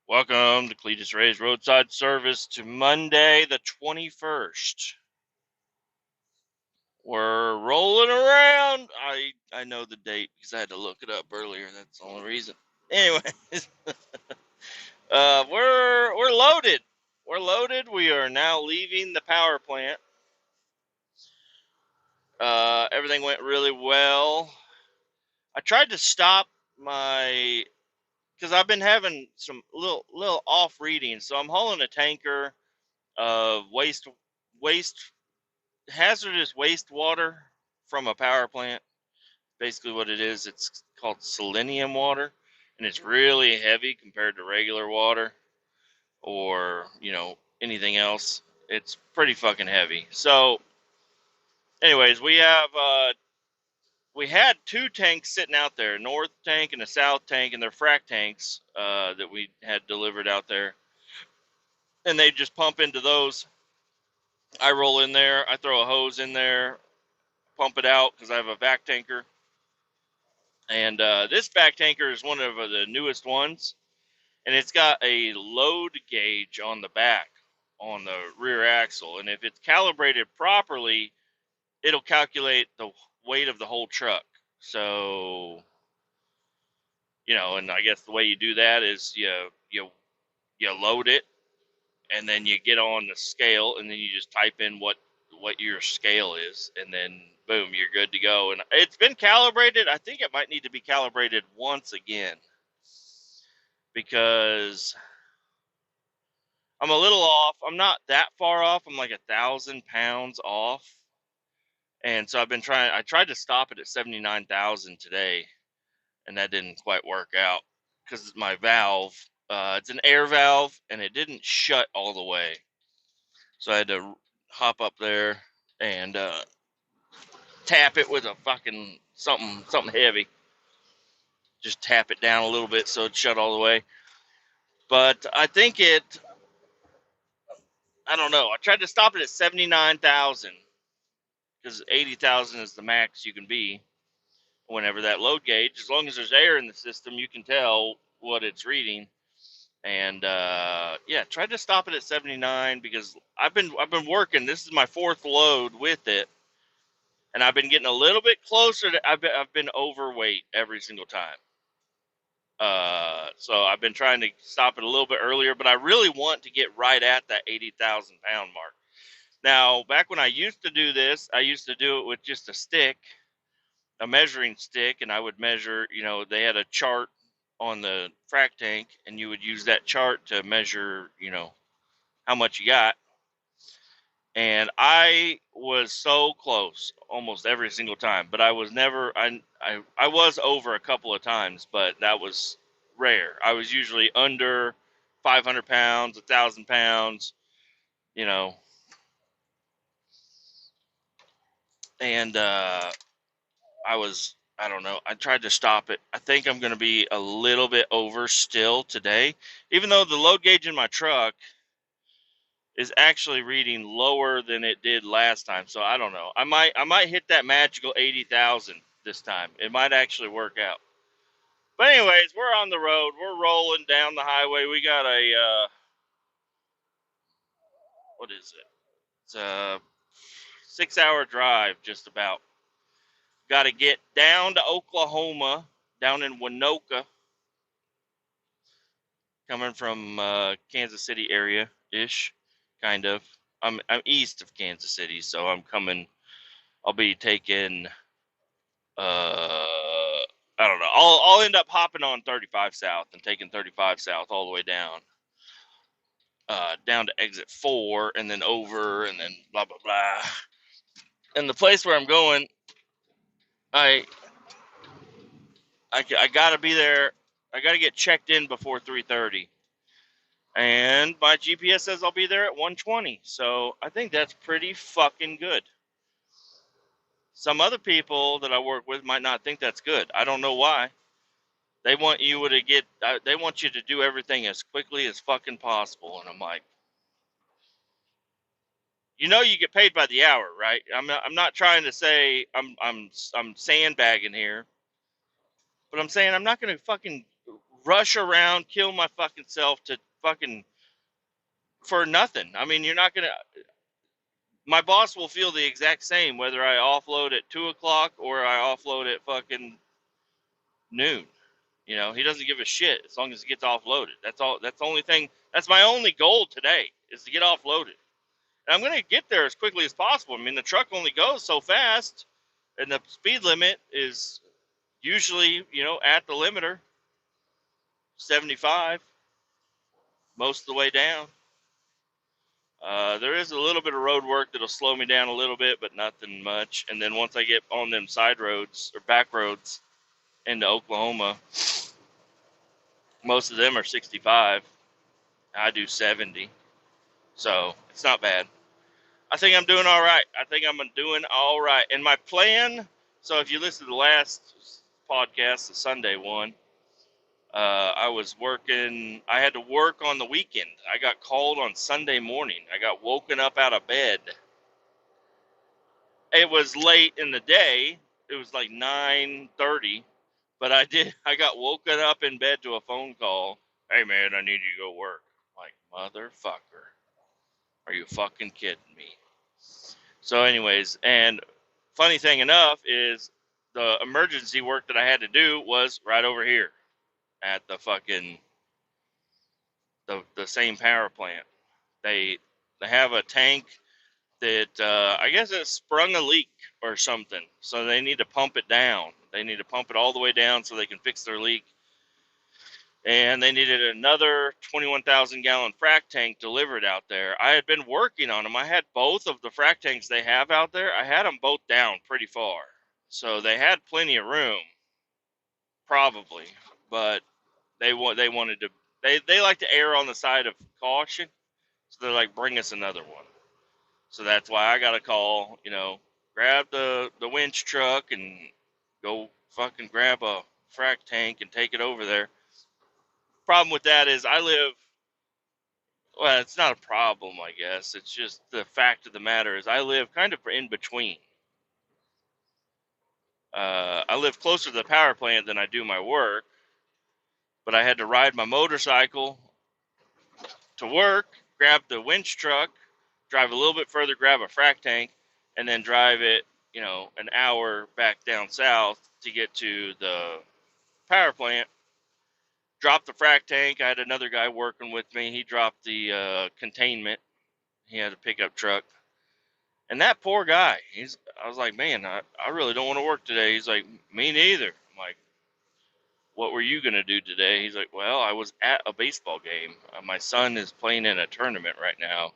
Welcome to Kletus Ray's Roadside Service to Monday the 21st. We're rolling around. I know the date because I had to look it up earlier. That's the only reason. Anyways, we're loaded. We're loaded. We are now leaving the power plant. Everything went really well. I tried to stop my because I've been having some little off readings. So I'm hauling a tanker of waste hazardous wastewater from a power plant. Basically, what it is, it's called selenium water, and it's really heavy compared to regular water or anything else. It's pretty fucking heavy. So, anyways, we had two tanks sitting out there, a north tank and a south tank, and they're frac tanks that we had delivered out there, and they just pump into those. I roll in there, I throw a hose in there, pump it out because I have a vac tanker. And this back tanker is one of the newest ones, and it's got a load gauge on the back, on the rear axle. And if it's calibrated properly, it'll calculate the weight of the whole truck. So, and I guess the way you do that is you load it, and then you get on the scale, and then you just type in what your scale is, and then boom, you're good to go. And it's been calibrated. I think it might need to be calibrated once again because I'm a little off. I'm not that far off. I'm like 1,000 pounds off. And so I tried to stop it at 79,000 today, and that didn't quite work out because my valve, it's an air valve, and it didn't shut all the way. So I had to hop up there and tap it with a fucking something heavy. Just tap it down a little bit so it shut all the way. But I don't know. I tried to stop it at 79,000 because 80,000 is the max you can be whenever that load gauge. As long as there's air in the system, you can tell what it's reading. And tried to stop it at 79 because I've been working. This is my fourth load with it, and I've been getting a little bit closer to. I've been overweight every single time. So I've been trying to stop it a little bit earlier, but I really want to get right at that 80,000 pound mark. Now, back when I used to do this, I used to do it with just a stick, a measuring stick, and I would measure, they had a chart on the frac tank, and you would use that chart to measure, how much you got. And I was so close almost every single time, but I was never, I was over a couple of times, but that was rare. I was usually under 500 pounds, 1,000 pounds, and I don't know. I tried to stop it. I think I'm going to be a little bit over still today, even though the load gauge in my truck is actually reading lower than it did last time. So I don't know. I might hit that magical 80,000 this time. It might actually work out. But anyways, we're on the road. We're rolling down the highway. We got a what is it? It's a 6-hour drive, just about. Got to get down to Oklahoma, down in Winoka, coming from Kansas City area ish, kind of. I'm east of Kansas City, so I'm coming. I'll be taking. I don't know. I'll end up hopping on 35 South and taking 35 South all the way down, down to exit 4, and then over, and then blah blah blah. And the place where I'm going, I gotta be there. I gotta get checked in before 3:30. And my GPS says I'll be there at 1:20. So I think that's pretty fucking good. Some other people that I work with might not think that's good. I don't know why. They want you to get. They want you to do everything as quickly as fucking possible, and I'm like, you get paid by the hour, right? I'm not trying to say I'm sandbagging here, but I'm saying I'm not going to fucking rush around, kill my fucking self to fucking for nothing. I mean, you're not gonna. My boss will feel the exact same whether I offload at 2 o'clock or I offload at fucking noon. You know, he doesn't give a shit as long as it gets offloaded. That's all. That's the only thing. That's my only goal today is to get offloaded. And I'm gonna get there as quickly as possible. I mean, the truck only goes so fast, and the speed limit is usually, at the limiter, 75 most of the way down. There is a little bit of road work that'll slow me down a little bit, but nothing much. And then once I get on them side roads or back roads into Oklahoma, most of them are 65. I do 70. So it's not bad. I think I'm doing all right. And my plan, so if you listen to the last podcast, the Sunday one, I had to work on the weekend. I got called on Sunday morning. I got woken up out of bed. It was late in the day. It was like 9:30, but I got woken up in bed to a phone call. Hey man, I need you to go work. Like, motherfucker. Are you fucking kidding me? So anyways, and funny thing enough is the emergency work that I had to do was right over here at the same power plant. They have a tank that I guess it sprung a leak or something. So they need to pump it down. They need to pump it all the way down so they can fix their leak. And they needed another 21,000 gallon frac tank delivered out there. I had been working on them. I had both of the frac tanks they have out there. I had them both down pretty far. So they had plenty of room, probably. But they wanted to, they like to err on the side of caution. So they're like, bring us another one. So that's why I got a call, grab the winch truck and go fucking grab a frac tank and take it over there. Problem with that is well, it's not a problem, I guess. It's just the fact of the matter is I live kind of in between. I live closer to the power plant than I do my work, but I had to ride my motorcycle to work, grab the winch truck, drive a little bit further, grab a frac tank, and then drive it, an hour back down south to get to the power plant. Drop the frac tank. I had another guy working with me. He dropped the containment. He had a pickup truck. And that poor guy, I was like, man, I really don't want to work today. He's like, me neither. I'm like, what were you going to do today? He's like, well, I was at a baseball game. My son is playing in a tournament right now.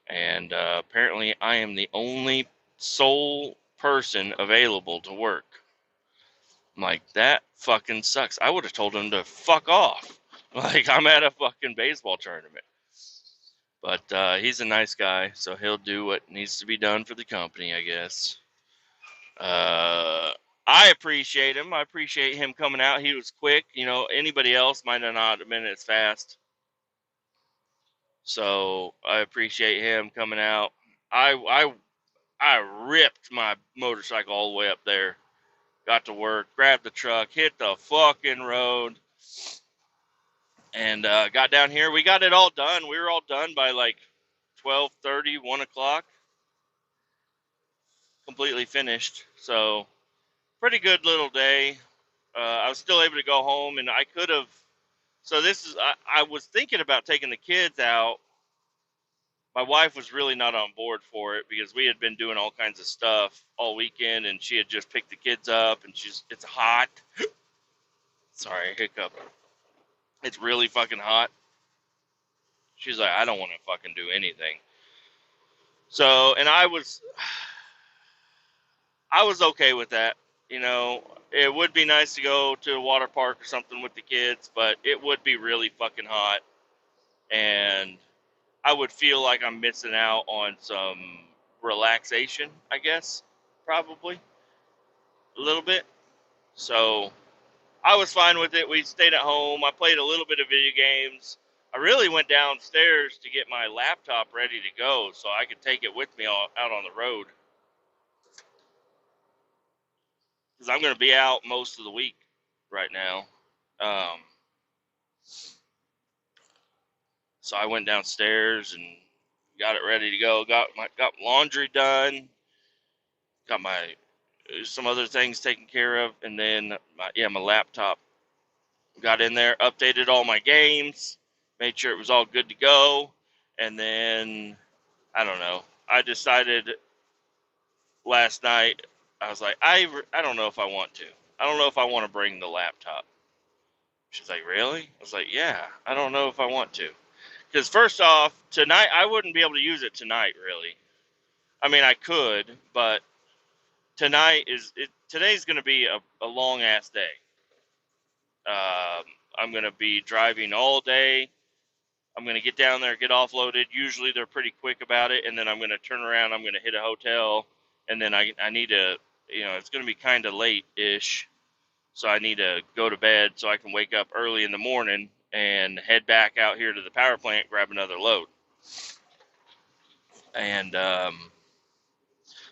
And apparently I am the only sole person available to work. I'm like, that fucking sucks. I would have told him to fuck off. Like, I'm at a fucking baseball tournament. But he's a nice guy, so he'll do what needs to be done for the company, I guess. I appreciate him. I appreciate him coming out. He was quick. Anybody else might have not been as fast. So I appreciate him coming out. I ripped my motorcycle all the way up there. Got to work, grabbed the truck, hit the fucking road, and got down here. We got it all done. We were all done by like 12:30, 1 o'clock. Completely finished. So pretty good little day. I was still able to go home, and I could have. So I was thinking about taking the kids out. My wife was really not on board for it because we had been doing all kinds of stuff all weekend, and she had just picked the kids up, and it's hot. Sorry, hiccup. It's really fucking hot. She's like, I don't want to fucking do anything. So, and I was okay with that. It would be nice to go to a water park or something with the kids, but it would be really fucking hot. And I would feel like I'm missing out on some relaxation, I guess, probably a little bit. So I was fine with it. We stayed at home. I played a little bit of video games. I really went downstairs to get my laptop ready to go so I could take it with me out on the road. Because I'm going to be out most of the week right now. So I went downstairs and got it ready to go. Got laundry done. Got my some other things taken care of, and then my laptop. Got in there, updated all my games, made sure it was all good to go, and then I don't know. I decided last night. I was like, I don't know if I want to. I don't know if I want to bring the laptop. She's like, really? I was like, yeah. I don't know if I want to. Because first off, tonight I wouldn't be able to use it tonight. Really. I mean, I could, but today's going to be a long ass day. I'm going to be driving all day. I'm going to get down there, get offloaded. Usually they're pretty quick about it, and then I'm going to turn around. I'm going to hit a hotel, and then I need to, it's going to be kind of late-ish, so I need to go to bed so I can wake up early in the morning and head back out here to the power plant, grab another load. And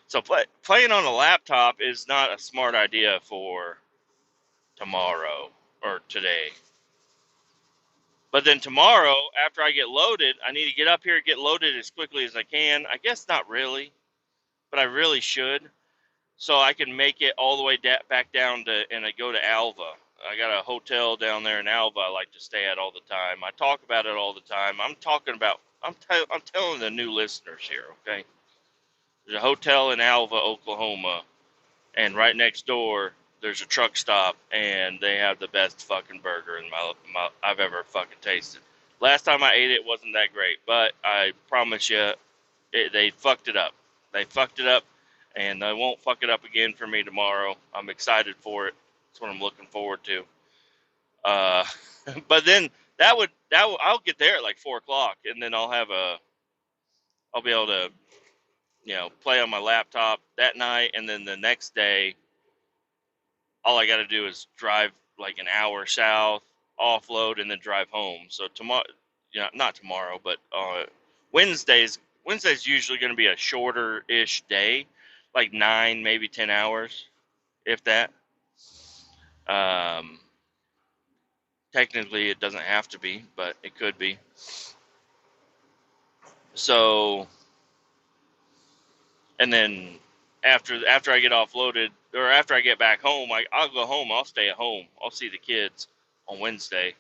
so playing on a laptop is not a smart idea for tomorrow or today. But then tomorrow, after I get loaded, I need to get up here, get loaded as quickly as I can. I guess not really, but I really should, so I can make it all the way back down to, and I go to Alva. I got a hotel down there in Alva I like to stay at all the time. I talk about it all the time. I'm telling the new listeners here, okay? There's a hotel in Alva, Oklahoma, and right next door there's a truck stop, and they have the best fucking burger in my I've ever fucking tasted. Last time I ate it wasn't that great, but I promise you, they fucked it up. They fucked it up, and they won't fuck it up again for me tomorrow. I'm excited for it. That's what I'm looking forward to. Uh, but then I'll get there at like 4 o'clock, and then I'll be able to play on my laptop that night, and then the next day all I got to do is drive like an hour south, offload, and then drive home. So tomorrow, not tomorrow, but Wednesday's usually going to be a shorter-ish day, like 9, maybe 10 hours, if that. Um, Technically, it doesn't have to be, but it could be. So, and then after I get offloaded, or after I get back home, I'll go home. I'll stay at home. I'll see the kids on Wednesday,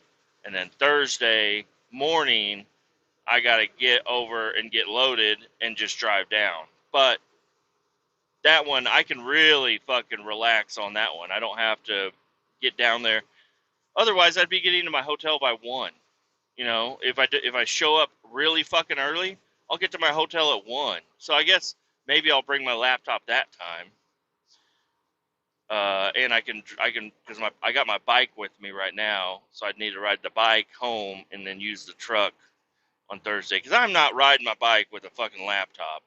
and then Thursday morning I gotta get over and get loaded and just drive down. But that one I can really fucking relax on that one. I don't have to get down there. Otherwise, I'd be getting to my hotel by 1. If I show up really fucking early, I'll get to my hotel at 1. So I guess maybe I'll bring my laptop that time. And I can because I got my bike with me right now, so I'd need to ride the bike home and then use the truck on Thursday, because I'm not riding my bike with a fucking laptop.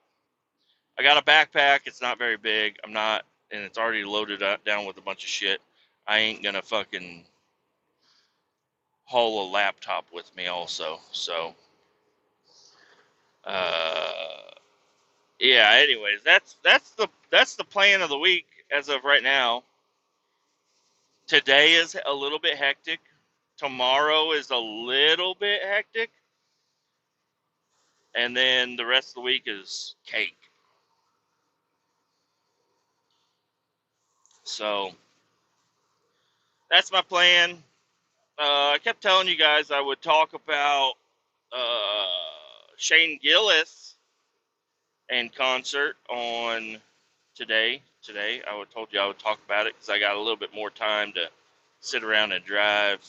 I got a backpack. It's not very big. I'm not, and it's already loaded up down with a bunch of shit. I ain't gonna fucking haul a laptop with me also. So, uh, yeah. Anyways, that's the plan of the week as of right now. Today is a little bit hectic. Tomorrow is a little bit hectic, and then the rest of the week is cake. So that's my plan. I kept telling you guys I would talk about uh, Shane Gillis and concert on today. Today, told you I would talk about it because I got a little bit more time to sit around and drive,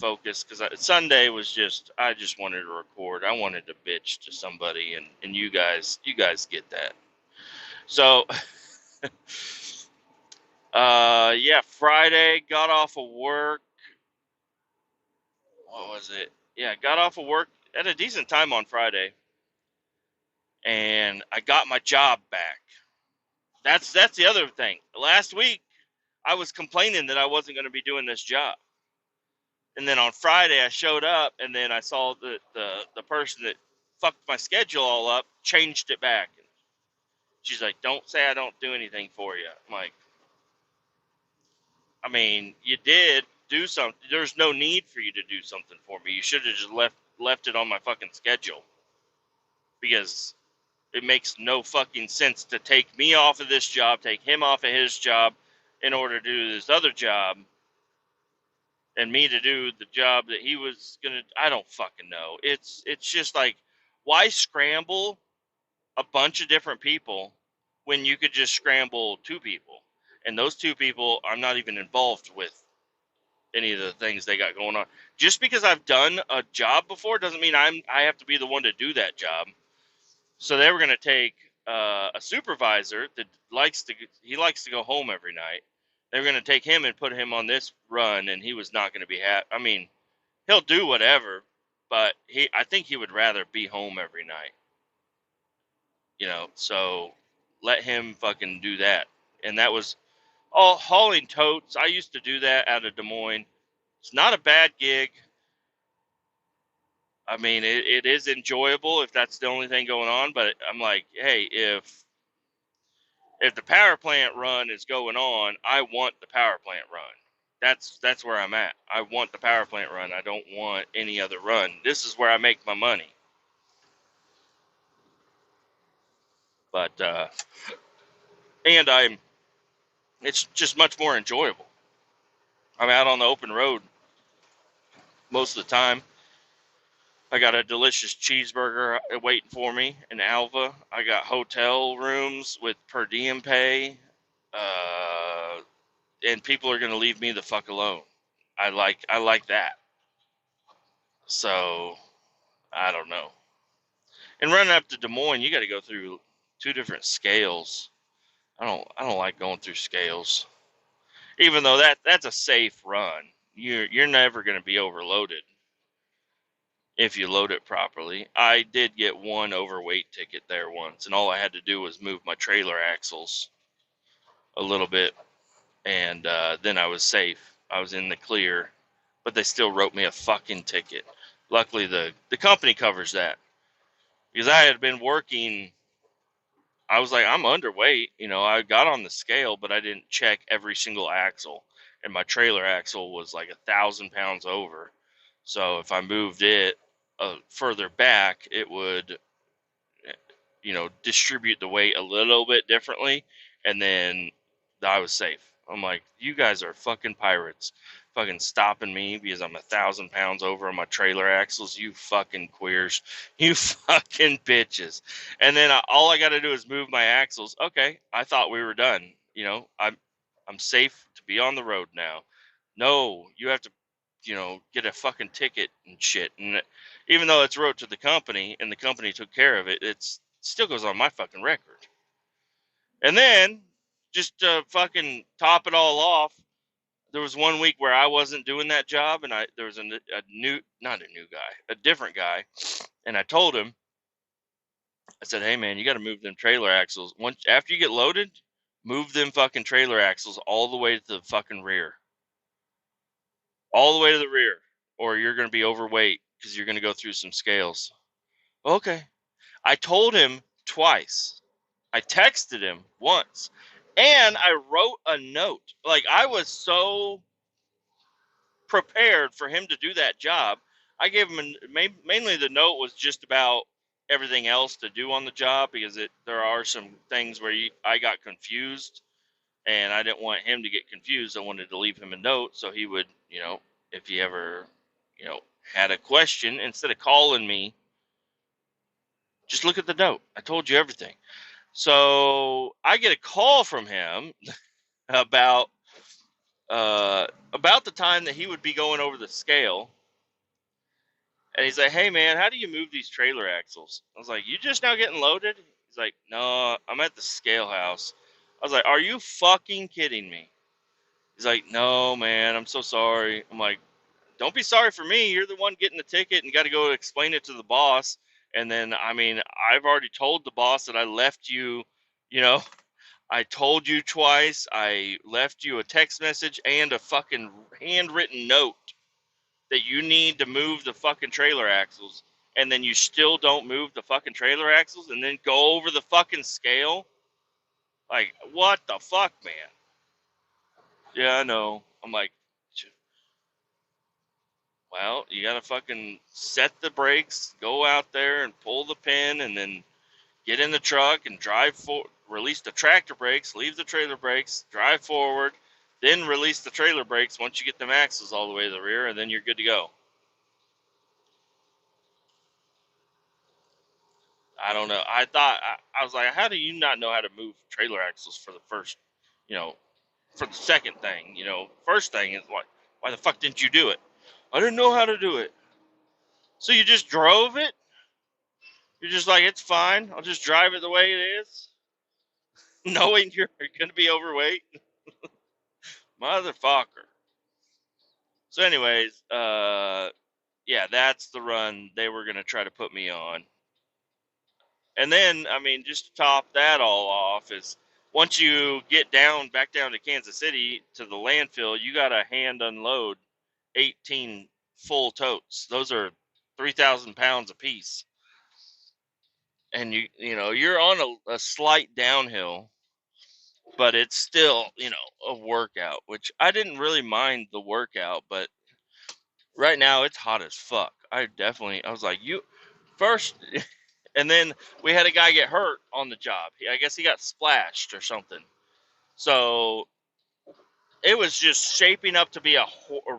focus. Because Sunday was I just wanted to record. I wanted to bitch to somebody, and you guys get that. So, yeah, Friday got off of work. What was it? Yeah, got off of work at a decent time on Friday, and I got my job back. That's the other thing. Last week, I was complaining that I wasn't going to be doing this job, and then on Friday I showed up, and then I saw the person that fucked my schedule all up changed it back. She's like, "Don't say I don't do anything for you." I'm like, I mean, you did. do something. There's no need for you to do something for me. You should have just left it on my fucking schedule, because it makes no fucking sense to take me off of this job, take him off of his job in order to do this other job, and me to do the job that he was gonna. I don't fucking know. It's just like, why scramble a bunch of different people when you could just scramble two people, and those two people I'm not even involved with any of the things they got going on. Just because I've done a job before doesn't mean I have to be the one to do that job. So they were going to take a supervisor that likes to go home every night. They were going to take him and put him on this run, and he was not going to be happy. I mean, he'll do whatever, but I think he would rather be home every night. So let him fucking do that. And that was all hauling totes. I used to do that out of Des Moines. It's not a bad gig. I mean, it is enjoyable if that's the only thing going on. But I'm like, hey, if the power plant run is going on, I want the power plant run. That's where I'm at. I want the power plant run. I don't want any other run. This is where I make my money. But and it's just much more enjoyable. I'm out on the open road most of the time. I got a delicious cheeseburger waiting for me in Alva. I got hotel rooms with per diem pay. And people are going to leave me the fuck alone. I like that. So, I don't know. And running up to Des Moines, you got to go through two different scales. I don't like going through scales. Even though that's a safe run. You're never going to be overloaded if you load it properly. I did get one overweight ticket there once, and all I had to do was move my trailer axles a little bit, and then I was safe. I was in the clear, but they still wrote me a fucking ticket. Luckily, the company covers that, because I had been working. I was like, I'm underweight. I got on the scale, but I didn't check every single axle, and my trailer axle was like 1,000 pounds over. So if I moved it further back, it would distribute the weight a little bit differently, and then I was safe. I'm like, you guys are fucking pirates, fucking stopping me because I'm 1,000 pounds over on my trailer axles. You fucking queers, you fucking bitches. And then all I got to do is move my axles. Okay, I thought we were done. I'm safe to be on the road now. No, you have to get a fucking ticket and shit. And even though it's wrote to the company and the company took care of it, it still goes on my fucking record. And then, just to fucking top it all off, there was one week where I wasn't doing that job, and there was not a new guy, a different guy, and I told him, I said, hey man, you got to move them trailer axles. Once after you get loaded, move them fucking trailer axles all the way to the fucking rear. All the way to the rear, or you're going to be overweight because you're going to go through some scales. Okay. I told him twice. I texted him once. And I wrote a note. Like, I was so prepared for him to do that job. I gave him mainly the note was just about everything else to do on the job, because there are some things where I got confused, and I didn't want him to get confused. I wanted to leave him a note so he would, if he ever, had a question, instead of calling me, just look at the note. I told you everything. So I get a call from him about the time that he would be going over the scale, and he's like, "Hey man, how do you move these trailer axles?" I was like, "You just now getting loaded?" He's like, "No, I'm at the scale house." I was like, "Are you fucking kidding me?" He's like, "No man, I'm so sorry." I'm like, "Don't be sorry for me. You're the one getting the ticket and got to go explain it to the boss." And then, I mean, I've already told the boss that I left you, you know, I told you twice. I left you a text message and a fucking handwritten note that you need to move the fucking trailer axles. And then you still don't move the fucking trailer axles and then go over the fucking scale. Like, what the fuck, man? Yeah, I know. I'm like, Well, you gotta fucking set the brakes, go out there and pull the pin, and then get in the truck and drive for. Release the tractor brakes, leave the trailer brakes, drive forward, then release the trailer brakes once you get them axles all the way to the rear, and then you're good to go. I don't know. I was like, how do you not know how to move trailer axles for the first, you know, for the second thing? First thing is like, why the fuck didn't you do it? I didn't know how to do it. So you just drove it? You're just like, it's fine. I'll just drive it the way it is, knowing you're going to be overweight. Motherfucker. So, anyways, yeah, that's the run they were going to try to put me on. And then, I mean, just to top that all off is once you get back down to Kansas City to the landfill, you got to hand unload 18 full totes. Those are 3,000 pounds apiece. And you're on a slight downhill, but it's still, a workout, which I didn't really mind the workout, but right now it's hot as fuck. I was like, you first, and then we had a guy get hurt on the job. I guess he got splashed or something. So it was just shaping up to be a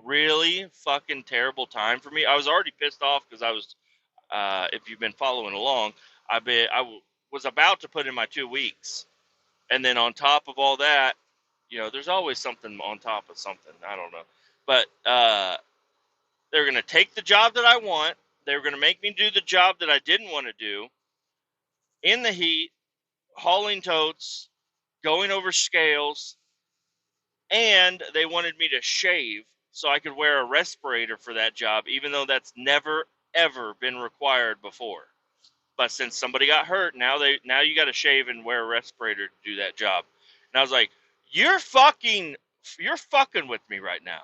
really fucking terrible time for me. I was already pissed off because if you've been following along, was about to put in my 2 weeks. And then on top of all that, there's always something on top of something. I don't know. But they're going to take the job that I want. They were going to make me do the job that I didn't want to do in the heat, hauling totes, going over scales, and they wanted me to shave so I could wear a respirator for that job, even though that's never, ever been required before. But since somebody got hurt, now you got to shave and wear a respirator to do that job. And I was like, you're fucking with me right now.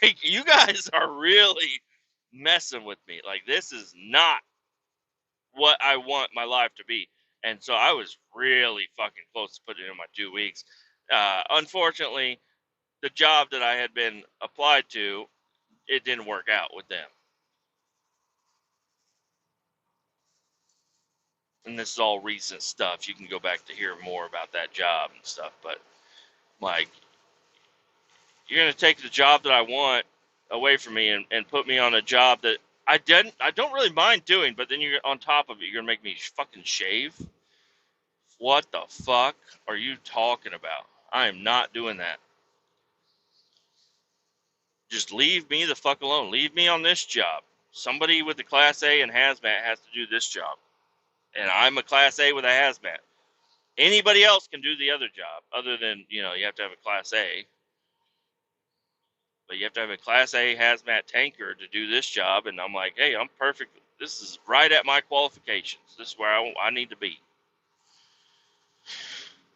Like, you guys are really messing with me. Like, this is not what I want my life to be. And so I was really fucking close to putting in my 2 weeks. Unfortunately, the job that I had been applied to, it didn't work out with them. And this is all recent stuff. You can go back to hear more about that job and stuff. But, like, you're going to take the job that I want away from me and put me on a job that I don't really mind doing, but then you're on top of it, you're going to make me fucking shave? What the fuck are you talking about? I am not doing that. Just leave me the fuck alone. Leave me on this job. Somebody with a Class A and hazmat has to do this job. And I'm a Class A with a hazmat. Anybody else can do the other job, other than, you have to have a Class A. But you have to have a Class A hazmat tanker to do this job. And I'm like, hey, I'm perfect. This is right at my qualifications. This is where I need to be.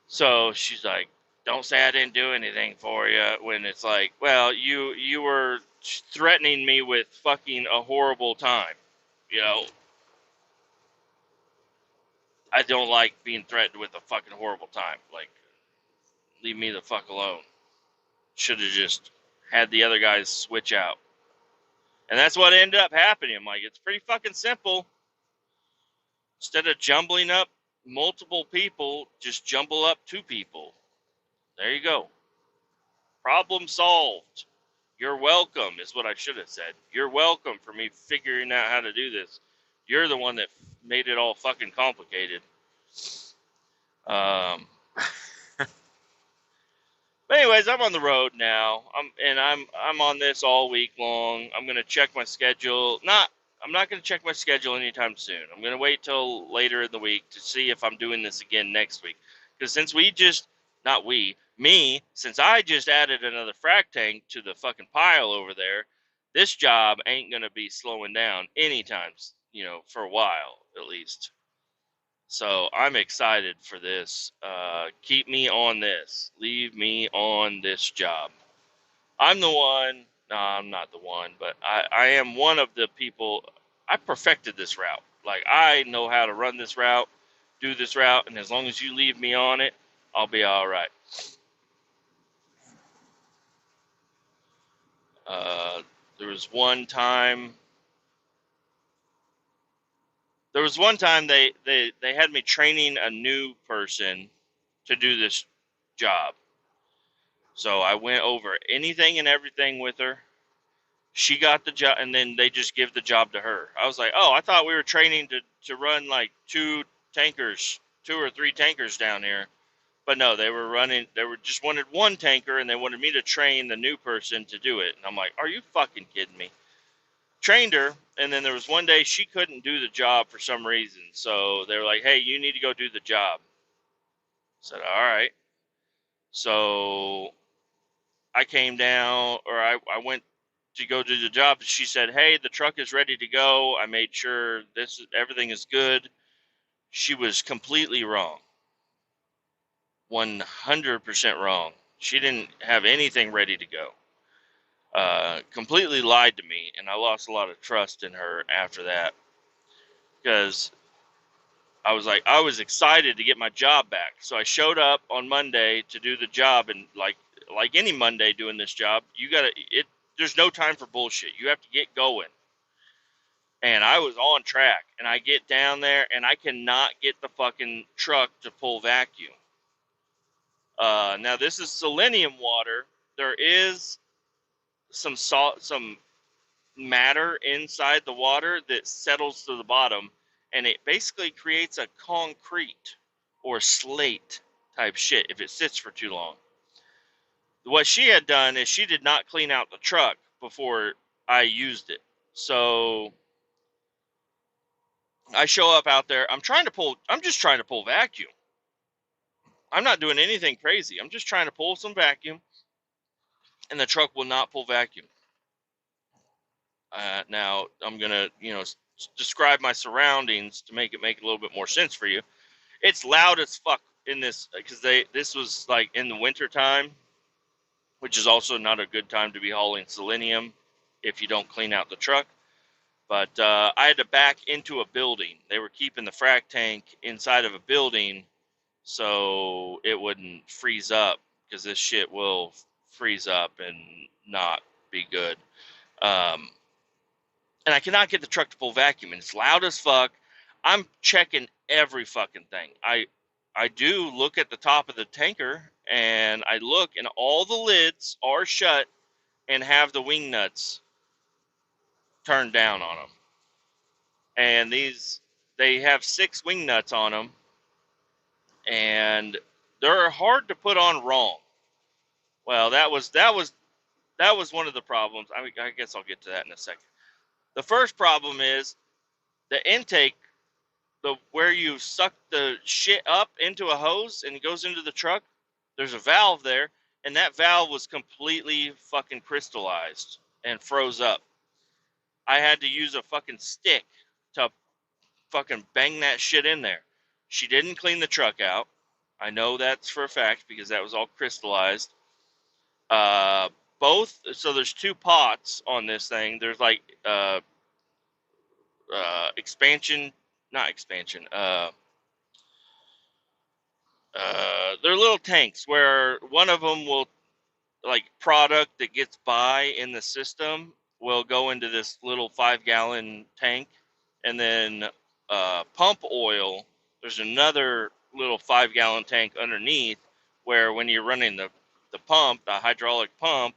So she's like, don't say I didn't do anything for you, when it's like, well, you were threatening me with fucking a horrible time. You know, I don't like being threatened with a fucking horrible time. Like, leave me the fuck alone. Should have just had the other guys switch out. And that's what ended up happening. I'm like, it's pretty fucking simple. Instead of jumbling up multiple people, just jumble up 2 people. There you go. Problem solved. You're welcome, is what I should have said. You're welcome for me figuring out how to do this. You're the one that made it all fucking complicated. Um, but anyways, I'm on the road now. I'm on this all week long. I'm gonna check my schedule. I'm not gonna check my schedule anytime soon. I'm gonna wait till later in the week to see if I'm doing this again next week. Because since I just added another frac tank to the fucking pile over there, this job ain't gonna be slowing down anytime, for a while at least. So I'm excited for this. Keep me on this. Leave me on this job. I'm the one. No, I'm not the one, but I am one of the people. I perfected this route. Like, I know how to run this route, do this route, and as long as you leave me on it, I'll be all right. Uh, There was one time. There was one time they had me training a new person to do this job. So I went over anything and everything with her. She got the job, and then they just give the job to her. I was like, oh, I thought we were training to run like two or three tankers down here. But no, they were just wanted one tanker, and they wanted me to train the new person to do it. And I'm like, are you fucking kidding me? Trained her, and then there was one day she couldn't do the job for some reason. So they were like, hey, you need to go do the job. I said, all right. So I came down, or I went to go do the job. She said, hey, the truck is ready to go. I made sure everything is good. She was completely wrong. 100% wrong. She didn't have anything ready to go. Completely lied to me, and I lost a lot of trust in her after that, because I was excited to get my job back. So I showed up on Monday to do the job, and like any Monday doing this job, there's no time for bullshit. You have to get going. And I was on track, and I get down there, and I cannot get the fucking truck to pull vacuum. Now this is selenium water. There is some salt, some matter inside the water that settles to the bottom, and it basically creates a concrete or slate type shit if it sits for too long. What she had done is she did not clean out the truck before I used it. So I show up out there. I'm just trying to pull vacuum. I'm not doing anything crazy. I'm just trying to pull some vacuum, and the truck will not pull vacuum. Now I'm gonna, describe my surroundings to make a little bit more sense for you. It's loud as fuck in this, because this was like in the winter time, which is also not a good time to be hauling selenium if you don't clean out the truck. But I had to back into a building. They were keeping the frac tank inside of a building so it wouldn't freeze up, because this shit will freeze up and not be good. And I cannot get the truck to pull vacuum, and it's loud as fuck. I'm checking every fucking thing. I do look at the top of the tanker, and I look, and all the lids are shut and have the wing nuts turned down on them. And they have 6 wing nuts on them, and they're hard to put on wrong. Well, that was one of the problems. I guess I'll get to that in a second. The first problem is the intake, where you suck the shit up into a hose and it goes into the truck. There's a valve there, and that valve was completely fucking crystallized and froze up. I had to use a fucking stick to fucking bang that shit in there. She didn't clean the truck out. I know that's for a fact, because that was all crystallized. So there's 2 pots on this thing. There's like not expansion. They're little tanks where one of them will, like, product that gets by in the system will go into this little 5-gallon tank, and then pump oil. There's another little 5-gallon tank underneath, where when you're running the pump, the hydraulic pump,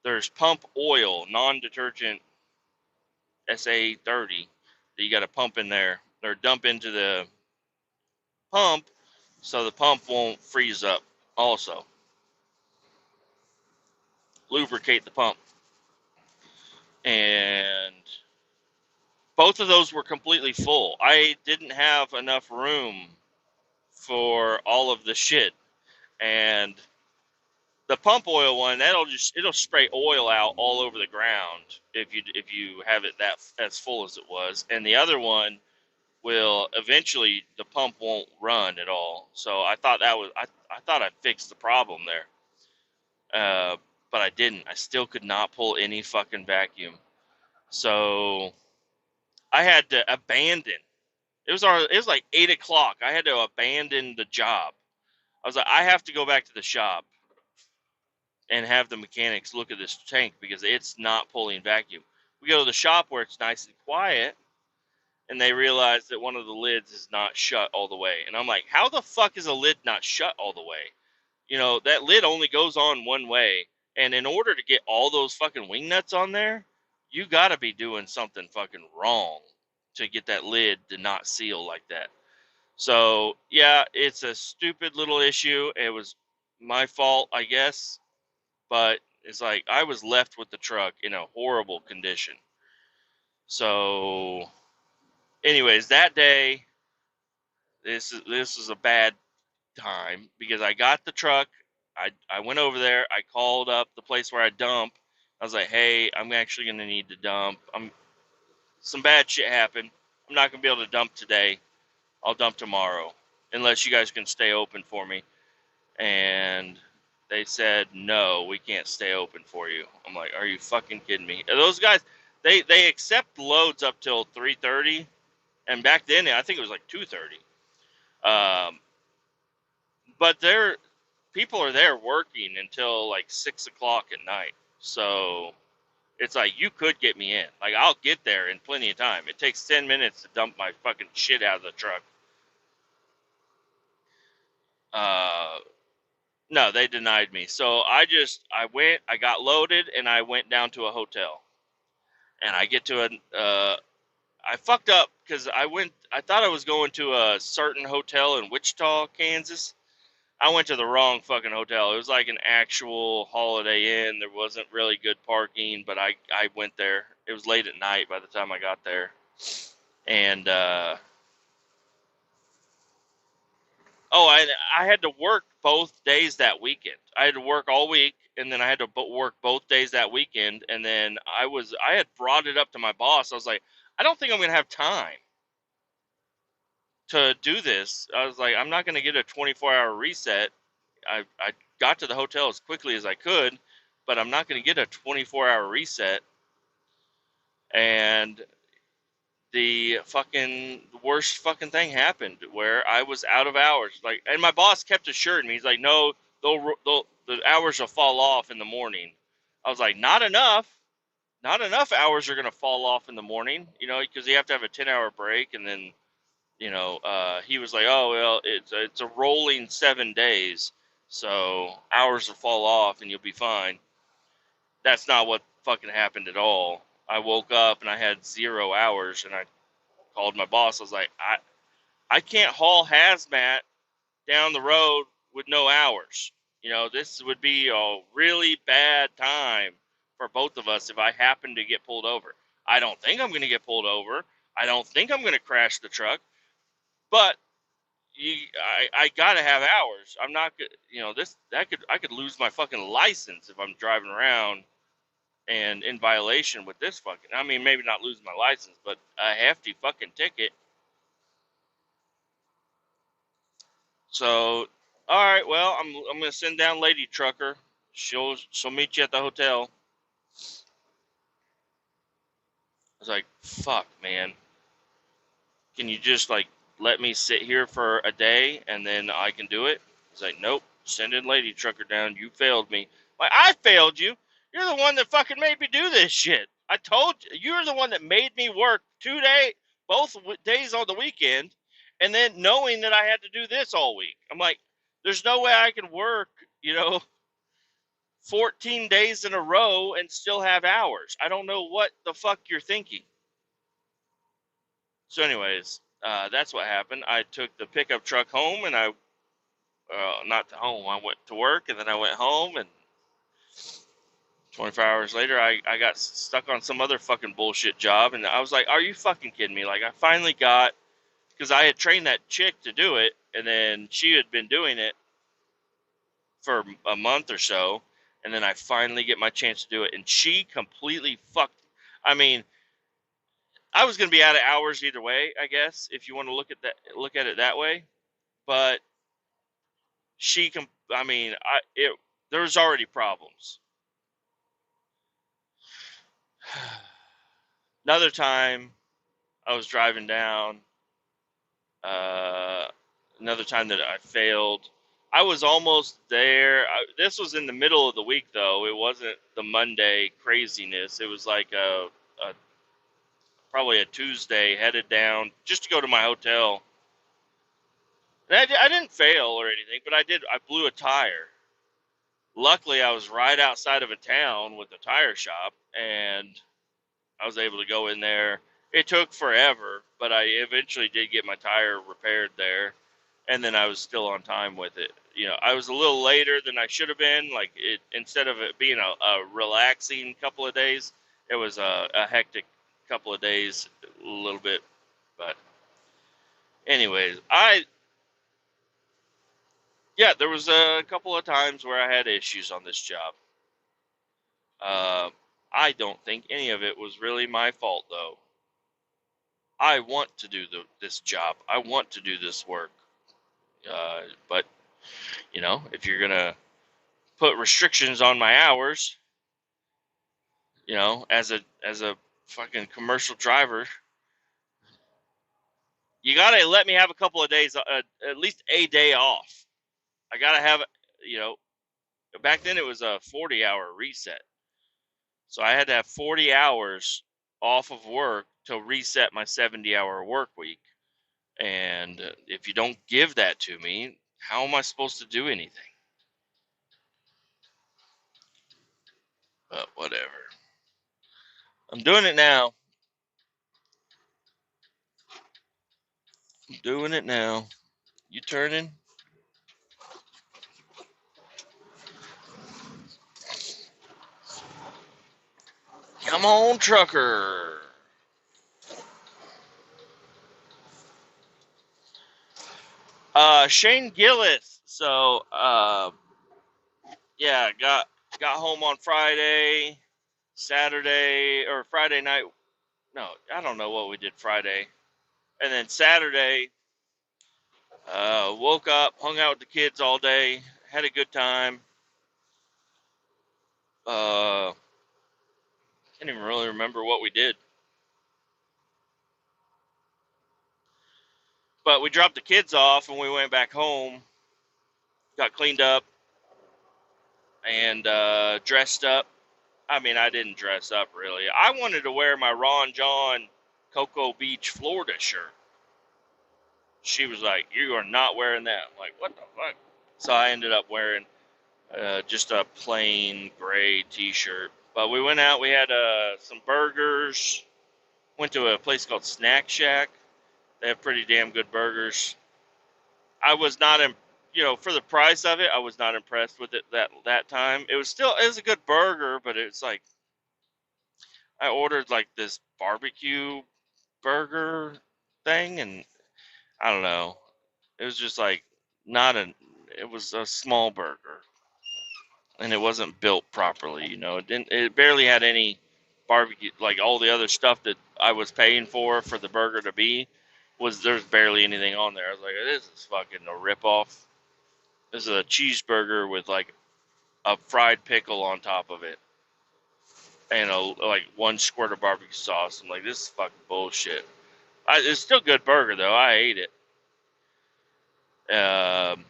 there's pump oil, non-detergent SA30 that you got to pump in there or dump into the pump so the pump won't freeze up. Also, lubricate the pump. And both of those were completely full. I didn't have enough room for all of the shit. And the pump oil one, it'll spray oil out all over the ground if you have it that as full as it was. And the other one will eventually, the pump won't run at all. So I thought I thought I fixed the problem there. But I didn't. I still could not pull any fucking vacuum. So I had to abandon. It was like 8 o'clock. I had to abandon the job. I was like, I have to go back to the shop. and have the mechanics look at this tank because it's not pulling vacuum. We go to the shop where it's nice and quiet, and they realize that one of the lids is not shut all the way. And I'm like, how the fuck is a lid not shut all the way? You know, that lid only goes on one way. And in order to get all those fucking wing nuts on there, you gotta be doing something fucking wrong to get that lid to not seal like that. So, yeah, it's a stupid little issue. It was my fault, I guess. But it's like I was left with the truck in a horrible condition. So, anyways, that day, this is a bad time because I got the truck. I went over there. I called up the place where I dump. I was like, "Hey, I'm actually going to need to dump. Some bad shit happened. I'm not going to be able to dump today. I'll dump tomorrow unless you guys can stay open for me." And they said, "No, we can't stay open for you." I'm like, "Are you fucking kidding me?" Those guys, they accept loads up till 3:30, and back then I think it was like 2:30. But people are there working until like 6 o'clock at night. So it's like you could get me in. Like I'll get there in plenty of time. It takes 10 minutes to dump my fucking shit out of the truck. Uh, no, they denied me. So I went, I got loaded, and I went down to a hotel. And I get to I fucked up because I thought I was going to a certain hotel in Wichita, Kansas. I went to the wrong fucking hotel. It was like an actual Holiday Inn. There wasn't really good parking, but I went there. It was late at night by the time I got there. And I had to work both days that weekend. I had to work all week, and then I had to work both days that weekend. And then I had brought it up to my boss. I was like, I don't think I'm gonna have time to do this. I was like, I'm not gonna get a 24-hour reset. I got to the hotel as quickly as I could, but I'm not going to get a 24-hour reset. And the fucking worst fucking thing happened where I was out of hours. Like, and my boss kept assuring me, he's like, "No, the hours will fall off in the morning." I was like, "Not enough. Not enough hours are going to fall off in the morning, you know, because you have to have a 10-hour break." And then, he was like, "Oh well, it's a rolling 7 days, so hours will fall off and you'll be fine." That's not what fucking happened at all. I woke up and I had 0 hours, and I called my boss. I was like, I can't haul hazmat down the road with no hours. You know, this would be a really bad time for both of us if I happen to get pulled over. I don't think I'm going to get pulled over. I don't think I'm going to crash the truck, but I gotta have hours. I'm not, I could lose my fucking license if I'm driving around and in violation with this fucking. I mean, maybe not losing my license, but a hefty fucking ticket. So, all right, well, I'm gonna send down Lady Trucker. She'll meet you at the hotel. I was like, fuck, man. Can you just like let me sit here for a day and then I can do it? He's like, nope. Send in Lady Trucker down. You failed me. Like, I failed you. You're the one that fucking made me do this shit. I told you. You're the one that made me work both days on the weekend, and then knowing that I had to do this all week. I'm like, there's no way I can work, you know, 14 days in a row and still have hours. I don't know what the fuck you're thinking. So, anyways, that's what happened. I took the pickup truck home, and not to home. I went to work, and then I went home, and 24 hours later, I got stuck on some other fucking bullshit job, and I was like, "Are you fucking kidding me?" Like, I finally got, because I had trained that chick to do it, and then she had been doing it for a month or so, and then I finally get my chance to do it, and she completely fucked. I mean, I was gonna be out of hours either way, I guess, if you want to look at it that way, but I mean, there was already problems. Another time, I was driving down. Uh, Another time that I failed. I was almost there. This was in the middle of the week, though. It wasn't the Monday craziness. It was like a probably a Tuesday, headed down just to go to my hotel. And I didn't fail or anything, but I blew a tire. Luckily, I was right outside of a town with a tire shop, and I was able to go in there. It took forever, but I eventually did get my tire repaired there, and then I was still on time with it. I was a little later than I should have been. Like, instead of it being a relaxing couple of days, it was a hectic couple of days, a little bit. But anyways, yeah, there was a couple of times where I had issues on this job. Uh, I don't think any of it was really my fault, though. I want to do this job. I want to do this work. But if you're gonna put restrictions on my hours, as a fucking commercial driver, you gotta let me have a couple of days, at least a day off. I gotta have, you know, back then it was a 40-hour reset, so I had to have 40 hours off of work to reset my 70-hour work week. And if you don't give that to me, how am I supposed to do anything? But whatever. I'm doing it now. I'm doing it now. You turning? Come on, trucker. Shane Gillis. So, yeah, got home on Friday, Saturday, or Friday night. No, I don't know what we did Friday. And then Saturday, woke up, hung out with the kids all day, had a good time. Can't even really remember what we did. But we dropped the kids off and we went back home, got cleaned up, and dressed up. I mean, I didn't dress up really. I wanted to wear my Ron John Cocoa Beach, Florida shirt. She was like, "You are not wearing that." I'm like, "What the fuck?" So I ended up wearing just a plain gray T-shirt. But we went out. We had some burgers. Went to a place called Snack Shack. They have pretty damn good burgers. I was not for the price of it, I was not impressed with it that time. It was a good burger, but it's like I ordered like this barbecue burger thing, and I don't know. It was just like not an. It was a small burger, and it wasn't built properly. It didn't. It barely had any barbecue. Like all the other stuff that I was paying for the burger to be, there's barely anything on there. I was like, this is fucking a ripoff. This is a cheeseburger with like a fried pickle on top of it, and like one squirt of barbecue sauce. I'm like, this is fucking bullshit. It's still a good burger though. I ate it. And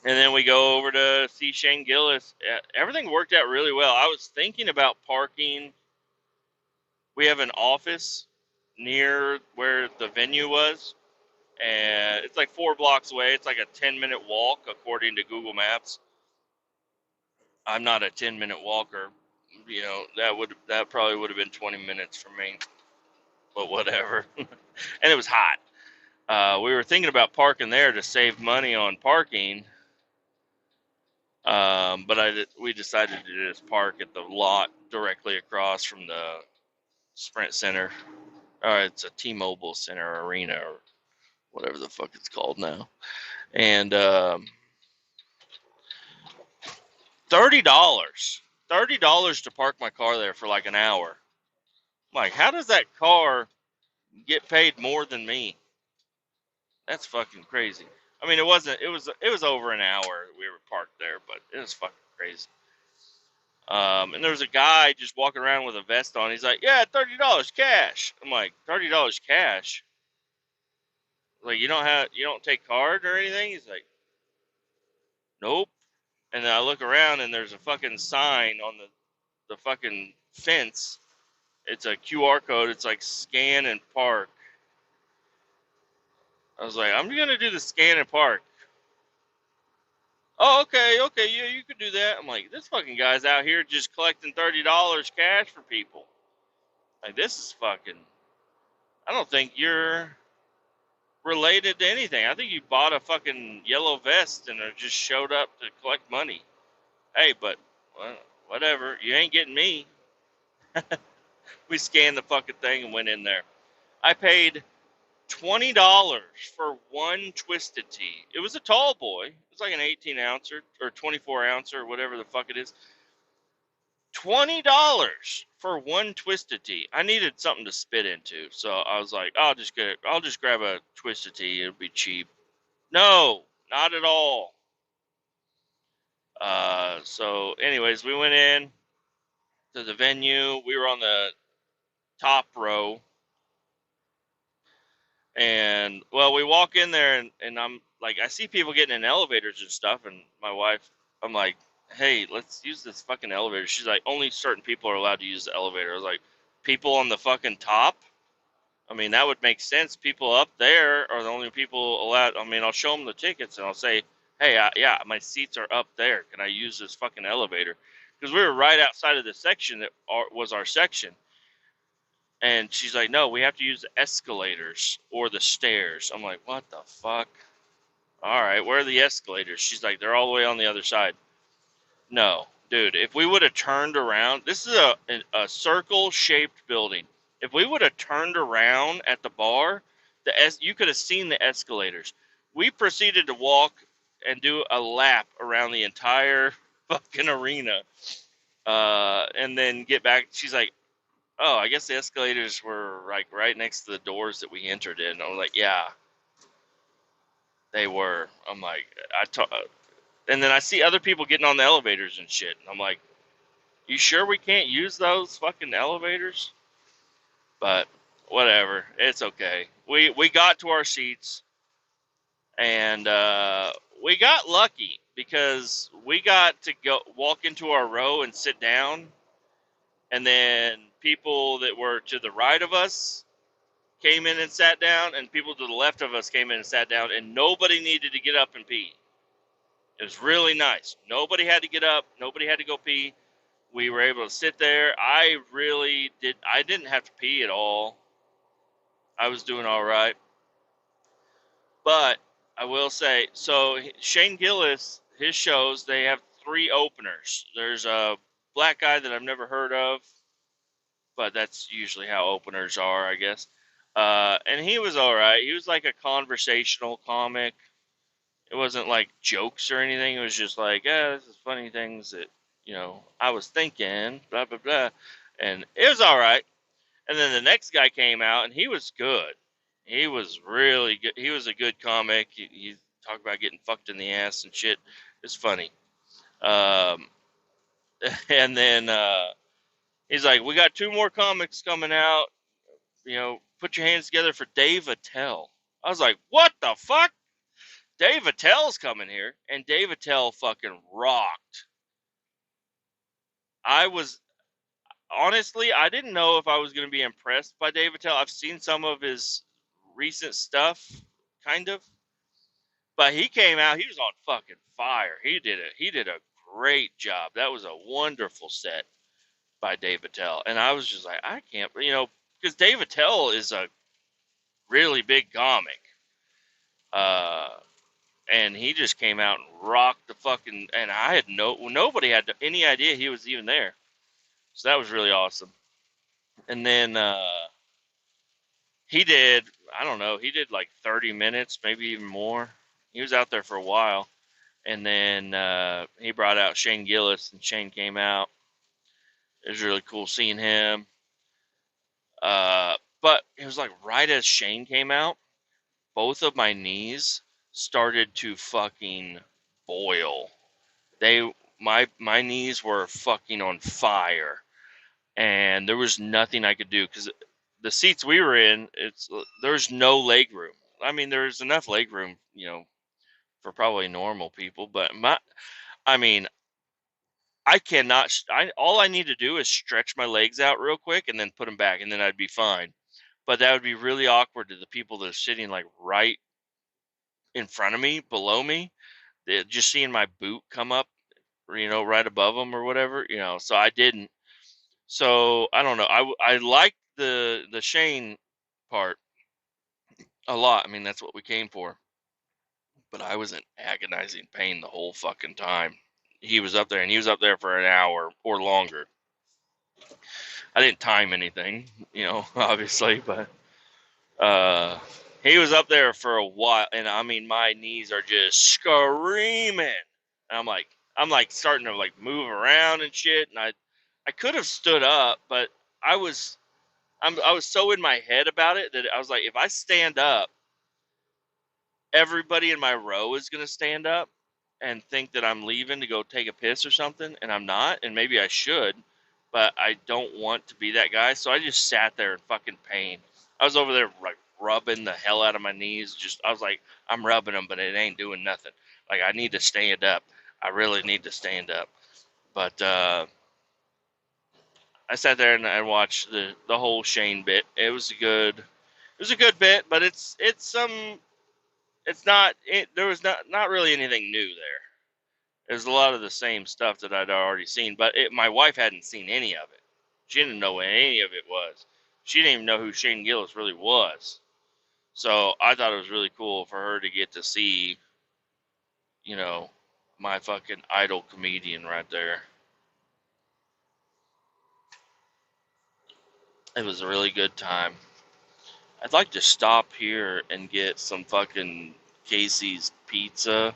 then we go over to see Shane Gillis. Everything worked out really well. I was thinking about parking. We have an office near where the venue was, and it's like 4 blocks away. It's like a 10-minute walk according to Google Maps. I'm not a 10-minute walker. That probably would have been 20 minutes for me, but whatever. And it was hot. We were thinking about parking there to save money on parking, but we decided to just park at the lot directly across from the Sprint Center. It's a T-Mobile Center Arena or whatever the fuck it's called now. And $30 to park my car there for like an hour. I'm like, how does that car get paid more than me? That's fucking crazy. I mean, it wasn't. It was over an hour we were parked there, but it was fucking crazy. And there was a guy just walking around with a vest on. He's like, "Yeah, $30 cash." I'm like, "$30 cash? Like you don't take card or anything?" He's like, nope. And then I look around and there's a fucking sign on the fucking fence. It's a QR code. It's like scan and park. I was like, I'm gonna do the scan and park. Oh, okay, yeah, you could do that. I'm like, this fucking guy's out here just collecting $30 cash for people. Like, this is fucking. I don't think you're related to anything. I think you bought a fucking yellow vest and just showed up to collect money. Hey, but well, whatever. You ain't getting me. We scanned the fucking thing and went in there. I paid $20 for one twisted tea. It was a tall boy. It's like an 18 ouncer or 24 ouncer or whatever the fuck it is. $20 for one twisted tea. I needed something to spit into, so I was like, I'll just grab a twisted tea. It'll be cheap. No, not at all. So anyways, we went in to the venue. We were on the top row. And well, we walk in there and I'm like, I see people getting in elevators and stuff. And my wife, I'm like, hey, let's use this fucking elevator. She's like, only certain people are allowed to use the elevator. I was like, people on the fucking top? I mean, that would make sense. People up there are the only people allowed. I mean, I'll show them the tickets and I'll say, hey, yeah, my seats are up there. Can I use this fucking elevator? Because we were right outside of the section that was our section. And she's like, no, we have to use the escalators or the stairs. I'm like, what the fuck? All right, where are the escalators? She's like, they're all the way on the other side. No, dude, if we would have turned around, this is a circle-shaped building. If we would have turned around at the bar, you could have seen the escalators. We proceeded to walk and do a lap around the entire fucking arena, and then get back. She's like, oh, I guess the escalators were like right next to the doors that we entered in. I'm like, yeah, they were. I'm like, and then I see other people getting on the elevators and shit. And I'm like, you sure we can't use those fucking elevators? But whatever, it's okay. We got to our seats and we got lucky because we got to go walk into our row and sit down, and then people that were to the right of us came in and sat down, and people to the left of us came in and sat down, and nobody needed to get up and pee. It was really nice. Nobody had to get up. Nobody had to go pee. We were able to sit there. I didn't have to pee at all. I was doing all right. But I will say, so Shane Gillis, his shows, they have 3 openers. There's a black guy that I've never heard of, but that's usually how openers are, I guess. And he was all right. He was like a conversational comic. It wasn't like jokes or anything. It was just like, yeah, this is funny things that, I was thinking, blah, blah, blah. And it was all right. And then the next guy came out and he was good. He was really good. He was a good comic. He talked about getting fucked in the ass and shit. It's funny. Um, and then he's like, we got 2 more comics coming out. Put your hands together for Dave Attell. I was like, what the fuck? Dave Attell's coming here. And Dave Attell fucking rocked. I was, honestly, I didn't know if I was going to be impressed by Dave Attell. I've seen some of his recent stuff, kind of. But he came out, he was on fucking fire. He did a great job. That was a wonderful set by Dave Attell. And I was just like, I can't, because Dave Attell is a really big comic. Uh, and he just came out and rocked the fucking, and I had nobody had any idea he was even there. So that was really awesome. And then he did, I don't know, he did like 30 minutes, maybe even more. He was out there for a while. And then he brought out Shane Gillis, and Shane came out. It was really cool seeing him. But it was like right as Shane came out, both of my knees started to fucking boil. My knees were fucking on fire, and there was nothing I could do because the seats we were in, there's no leg room. I mean, there's enough leg room, for probably normal people. But I mean, I cannot. All I need to do is stretch my legs out real quick and then put them back, and then I'd be fine. But that would be really awkward to the people that are sitting like right in front of me, below me. Just seeing my boot come up, right above them or whatever. So I didn't. So I don't know. I like the Shane part a lot. I mean, that's what we came for. But I was in agonizing pain the whole fucking time. He was up there, and he was up there for an hour or longer. I didn't time anything, obviously, but uh, he was up there for a while, and I mean, my knees are just screaming. And I'm like starting to like move around and shit, and I could have stood up, but I was I was so in my head about it that I was like, if I stand up, everybody in my row is gonna stand up and think that I'm leaving to go take a piss or something, and I'm not, and maybe I should, but I don't want to be that guy, so I just sat there in fucking pain. I was over there like rubbing the hell out of my knees. I was like, I'm rubbing them, but it ain't doing nothing. Like I need to stand up. I really need to stand up. But I sat there and I watched the whole Shane bit. It was a good bit, but there was not really anything new there. There's a lot of the same stuff that I'd already seen, but my wife hadn't seen any of it. She didn't know what any of it was. She didn't even know who Shane Gillis really was. So I thought it was really cool for her to get to see, you know, my fucking idol comedian right there. It was a really good time. I'd like to stop here and get some fucking Casey's pizza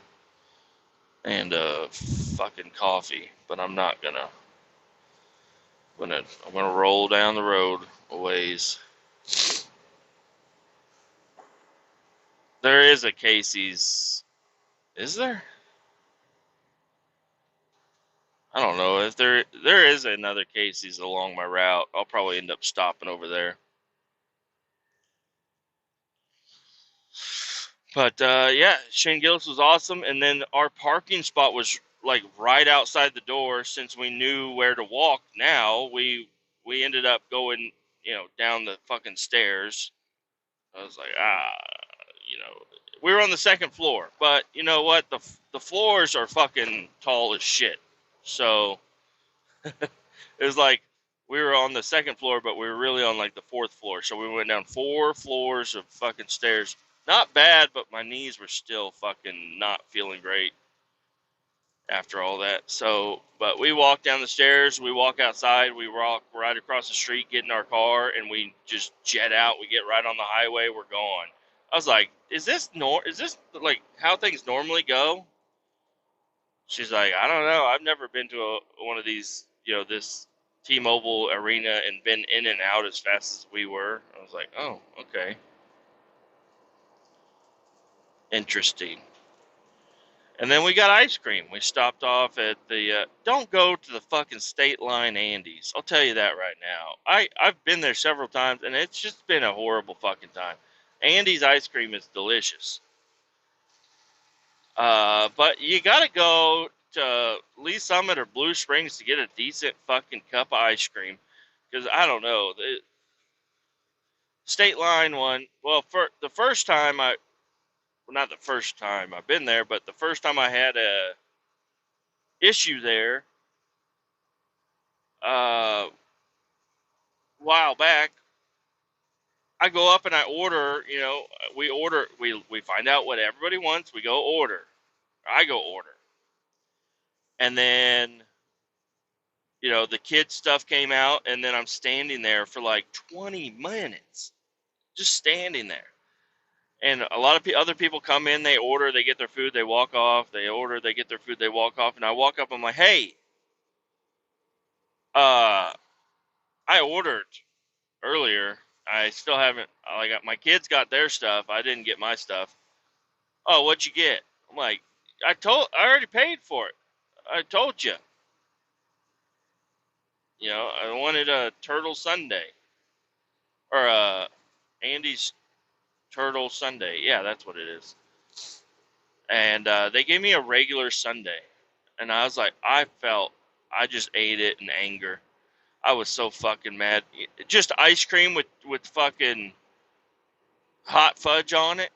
and fucking coffee, but I'm not gonna. I'm gonna roll down the road a ways. There is a Casey's. Is there? I don't know if there is another Casey's along my route. I'll probably end up stopping over there. But yeah, Shane Gillis was awesome, and then our parking spot was like right outside the door. Since we knew where to walk, now we ended up going, down the fucking stairs. I was like, we were on the second floor, but you know what? The floors are fucking tall as shit. So it was like we were on the second floor, but we were really on like the fourth floor. So we went down 4 floors of fucking stairs. Not bad, but my knees were still fucking not feeling great after all that. So, but we walk down the stairs, we walk outside, we walk right across the street, get in our car, and we just jet out. We get right on the highway, we're gone. I was like, is this like how things normally go? She's like, I don't know. I've never been to one of these, this T-Mobile arena and been in and out as fast as we were. I was like, oh, okay. Interesting. And then we got ice cream. We stopped off at the. Don't go to the fucking State Line Andes. I'll tell you that right now. I've been there several times, and it's just been a horrible fucking time. Andes ice cream is delicious. But you gotta go to Lee Summit or Blue Springs to get a decent fucking cup of ice cream. Because I don't know, the State Line one. Well, for the first time well, not the first time I've been there, but the first time I had a issue there, a while back, I go up and I order. We find out what everybody wants. We go order. I go order, and then the kid stuff came out, and then I'm standing there for like 20 minutes, just standing there. And a lot of other people come in, they order, they get their food, they walk off. They order, they get their food, they walk off. And I walk up, I'm like, hey, uh, I ordered earlier. I still haven't. My kids got their stuff. I didn't get my stuff. Oh, what'd you get? I'm like, I already paid for it. I told you. I wanted a turtle sundae or Andy's turtle sundae. Yeah, that's what it is. and they gave me a regular sundae, and I was like, I just ate it in anger. I was so fucking mad. Just ice cream with fucking hot fudge on it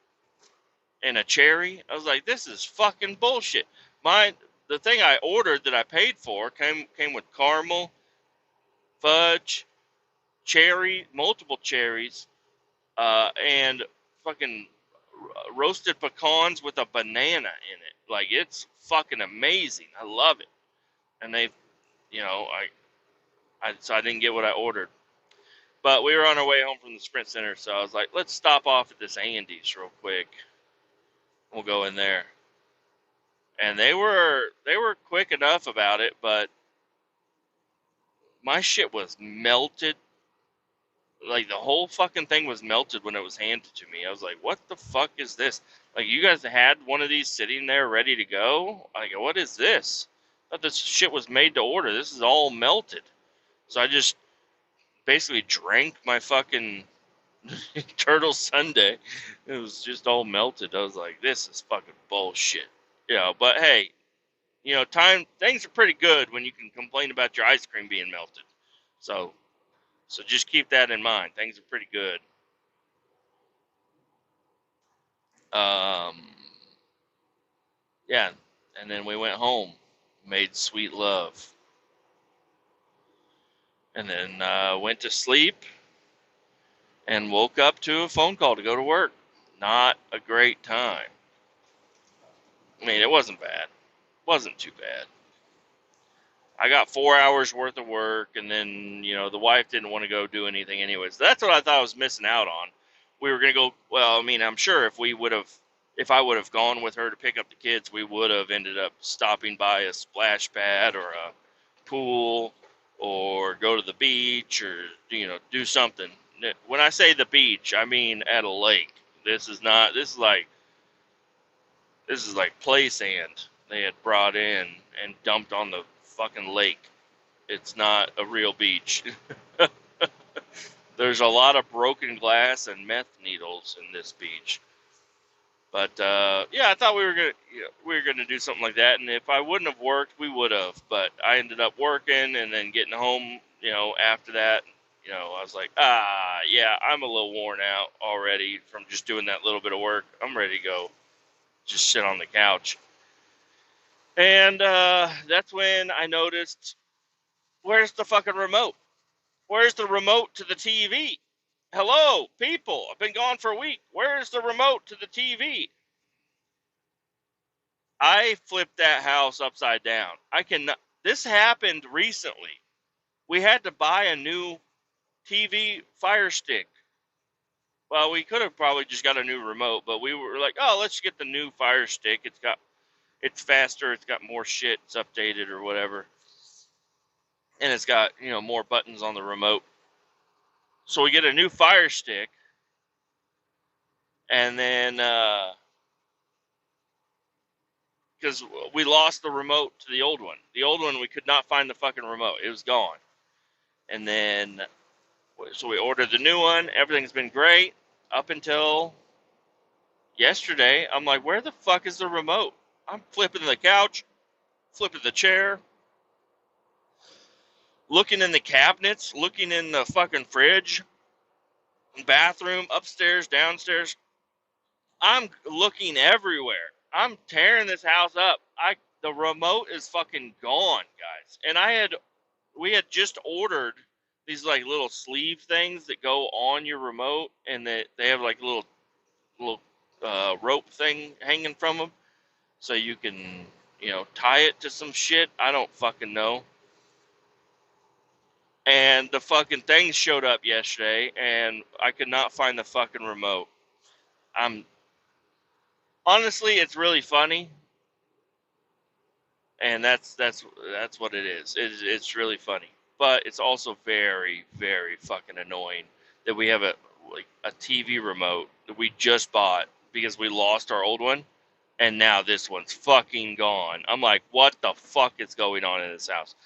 and a cherry. I was like, this is fucking bullshit. The thing I ordered that I paid for came with caramel, fudge, cherry, multiple cherries, and fucking roasted pecans with a banana in it. Like, it's fucking amazing. I love it. And they, so I didn't get what I ordered. But we were on our way home from the Sprint Center, so I was like, let's stop off at this Andy's real quick. We'll go in there. And they were quick enough about it, but my shit was melted. Like, the whole fucking thing was melted when it was handed to me. I was like, what the fuck is this? Like, you guys had one of these sitting there ready to go? I go, what is this? I thought this shit was made to order. This is all melted. So I just basically drank my fucking turtle sundae. It was just all melted. I was like, this is fucking bullshit. But hey, things are pretty good when you can complain about your ice cream being melted. So just keep that in mind. Things are pretty good. Yeah, and then we went home, made sweet love, and then went to sleep and woke up to a phone call to go to work. Not a great time. I mean, it wasn't bad. Wasn't too bad. I got 4 hours worth of work, and then, the wife didn't want to go do anything anyways. That's what I thought I was missing out on. We were going to go, well, I mean, I'm sure if I would have gone with her to pick up the kids, we would have ended up stopping by a splash pad or a pool or go to the beach or, do something. When I say the beach, I mean at a lake. This is like play sand they had brought in and dumped on the fucking lake. It's not a real beach. There's a lot of broken glass and meth needles in this beach. But yeah, I thought we were gonna do something like that, and if I wouldn't have worked, we would have. But I ended up working and then getting home. After that, I was like, yeah, I'm a little worn out already from just doing that little bit of work. I'm ready to go, just sit on the couch. And that's when I noticed, where's the fucking remote? Where's the remote to the TV? Hello, people. I've been gone for a week. Where's the remote to the TV? I flipped that house upside down. I cannot. This happened recently. We had to buy a new TV Fire Stick. Well, we could have probably just got a new remote, but we were like, oh, let's get the new Fire Stick. It's faster. It's got more shit. It's updated or whatever. And it's got, more buttons on the remote. So we get a new Fire Stick. And then, because we lost the remote to the old one. The old one, we could not find the fucking remote. It was gone. And then, so we ordered the new one. Everything's been great up until yesterday. I'm like, where the fuck is the remote? I'm flipping the couch, flipping the chair, looking in the cabinets, looking in the fucking fridge, bathroom, upstairs, downstairs. I'm looking everywhere. I'm tearing this house up. The remote is fucking gone, guys. And we had just ordered these like little sleeve things that go on your remote, and they have like a little rope thing hanging from them, so you can tie it to some shit. I don't fucking know. And the fucking thing showed up yesterday, and I could not find the fucking remote. Honestly, it's really funny, and that's what it is. It's really funny, but it's also very, very fucking annoying that we have a TV remote that we just bought because we lost our old one, and now this one's fucking gone. I'm like, what the fuck is going on in this house?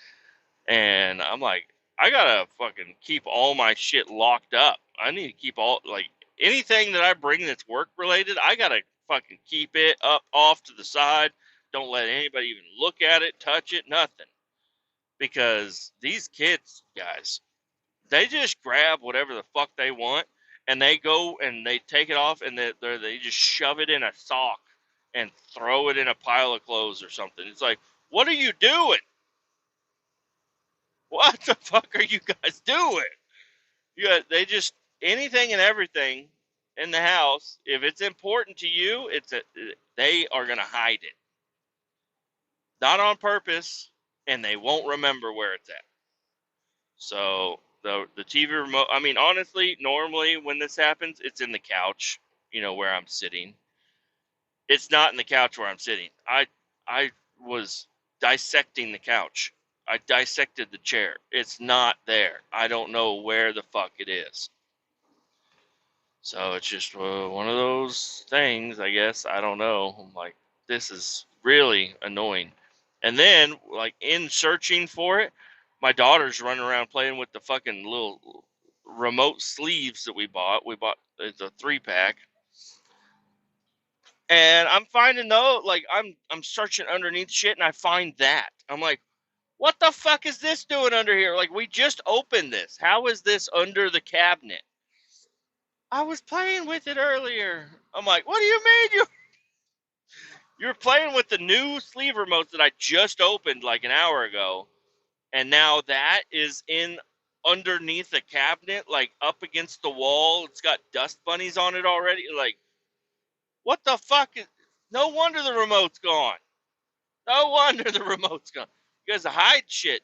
And I'm like, I gotta fucking keep all my shit locked up. I need to keep anything that I bring that's work related. I gotta Fucking keep it up off to the side. Don't let anybody even look at it, touch it, nothing. Because these kids, guys, they just grab whatever the fuck they want and they go and they take it off and they just shove it in a sock and throw it in a pile of clothes or something. It's like, what are you doing? What the fuck are you guys doing? They just anything and everything in the house. If it's important to you, they are gonna hide it, not on purpose, and they won't remember where it's at. So the TV remote. I mean, honestly, normally when this happens, it's in the couch. Where I'm sitting. It's not in the couch where I'm sitting. I was dissecting the couch. I dissected the chair. It's not there. I don't know where the fuck it is. So it's just one of those things, I guess. I don't know. I'm like, this is really annoying. And then, like, in searching for it, my daughter's running around playing with the fucking little remote sleeves that we bought. It's a 3-pack. And I'm finding though, like I'm searching underneath shit and I find that. I'm like, what the fuck is this doing under here? Like we just opened this. How is this under the cabinet? I was playing with it earlier. I'm like, what do you mean you're playing with the new sleeve remotes that I just opened like an hour ago, and now that is in underneath the cabinet, like up against the wall. It's got dust bunnies on it already. Like, what the fuck is? No wonder the remote's gone. No wonder the remote's gone. You guys hide shit,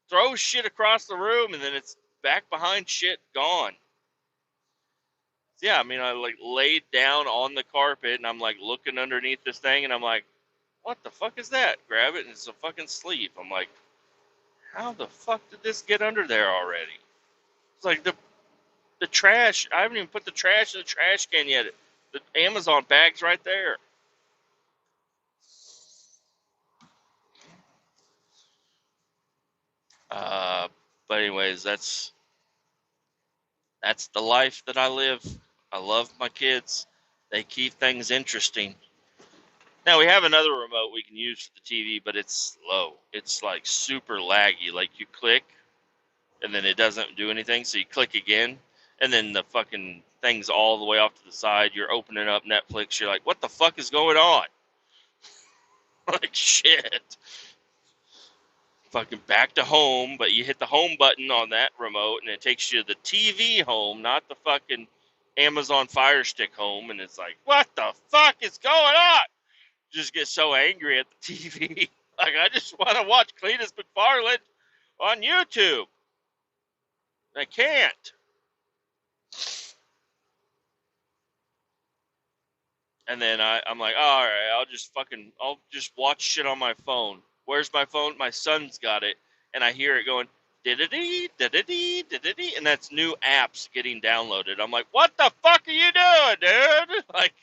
throw shit across the room, and then it's back behind shit gone. Yeah, I mean, I like laid down on the carpet and I'm like looking underneath this thing and I'm like, what the fuck is that? Grab it and it's a fucking sleeve. I'm like, how the fuck did this get under there already? It's like the trash. I haven't even put the trash in the trash can yet. The Amazon bag's right there. Uh, but anyways, that's the life that I live. I love my kids. They keep things interesting. Now we have another remote we can use for the TV, but it's slow. It's like super laggy. Like you click and then it doesn't do anything. So you click again and then the fucking thing's all the way off to the side. You're opening up Netflix. You're like, what the fuck is going on? Like shit. Fucking back to home, but you hit the home button on that remote and it takes you to the TV home, not the fucking Amazon Fire Stick home. And it's like, what the fuck is going on? Just get so angry at the TV. Like, I just want to watch Kletus McFarland on YouTube. I can't. And then I'm like, oh, all right, I'll just watch shit on my phone. Where's my phone? My son's got it. And I hear it going, da-da-dee, da-da-dee, da-da-dee. And that's new apps getting downloaded. I'm like, what the fuck are you doing, dude? Like,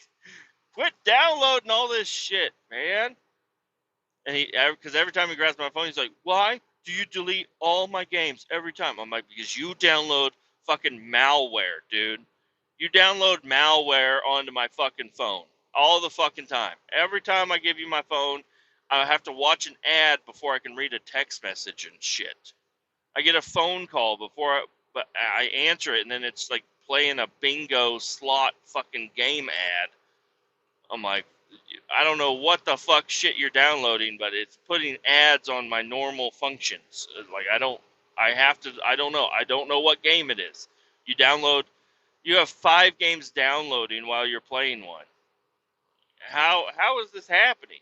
quit downloading all this shit, man. And because every time he grabs my phone, he's like, why do you delete all my games every time? I'm like, because you download fucking malware, dude. You download malware onto my fucking phone all the fucking time. Every time I give you my phone, I have to watch an ad before I can read a text message and shit. I get a phone call but I answer it, and then it's like playing a bingo slot fucking game ad. I'm like, I don't know what the fuck shit you're downloading, but it's putting ads on my normal functions. Like I don't know. I don't know what game it is. You have 5 games downloading while you're playing one. How is this happening?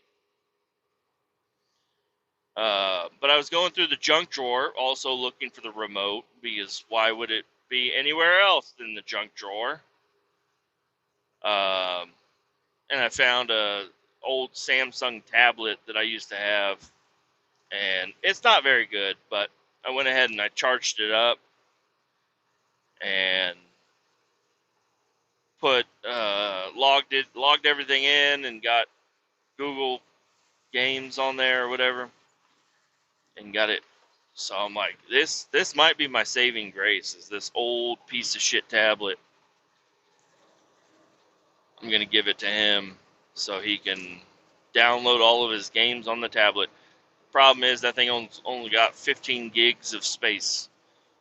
But I was going through the junk drawer, also looking for the remote, because why would it be anywhere else than the junk drawer? Um, and I found a old Samsung tablet that I used to have, and it's not very good, but I went ahead and I charged it up and logged everything in and got Google Games on there or whatever and got it. So I'm like, this might be my saving grace, is this old piece of shit tablet. I'm going to give it to him so he can download all of his games on the tablet. Problem is, that thing only got 15 gigs of space.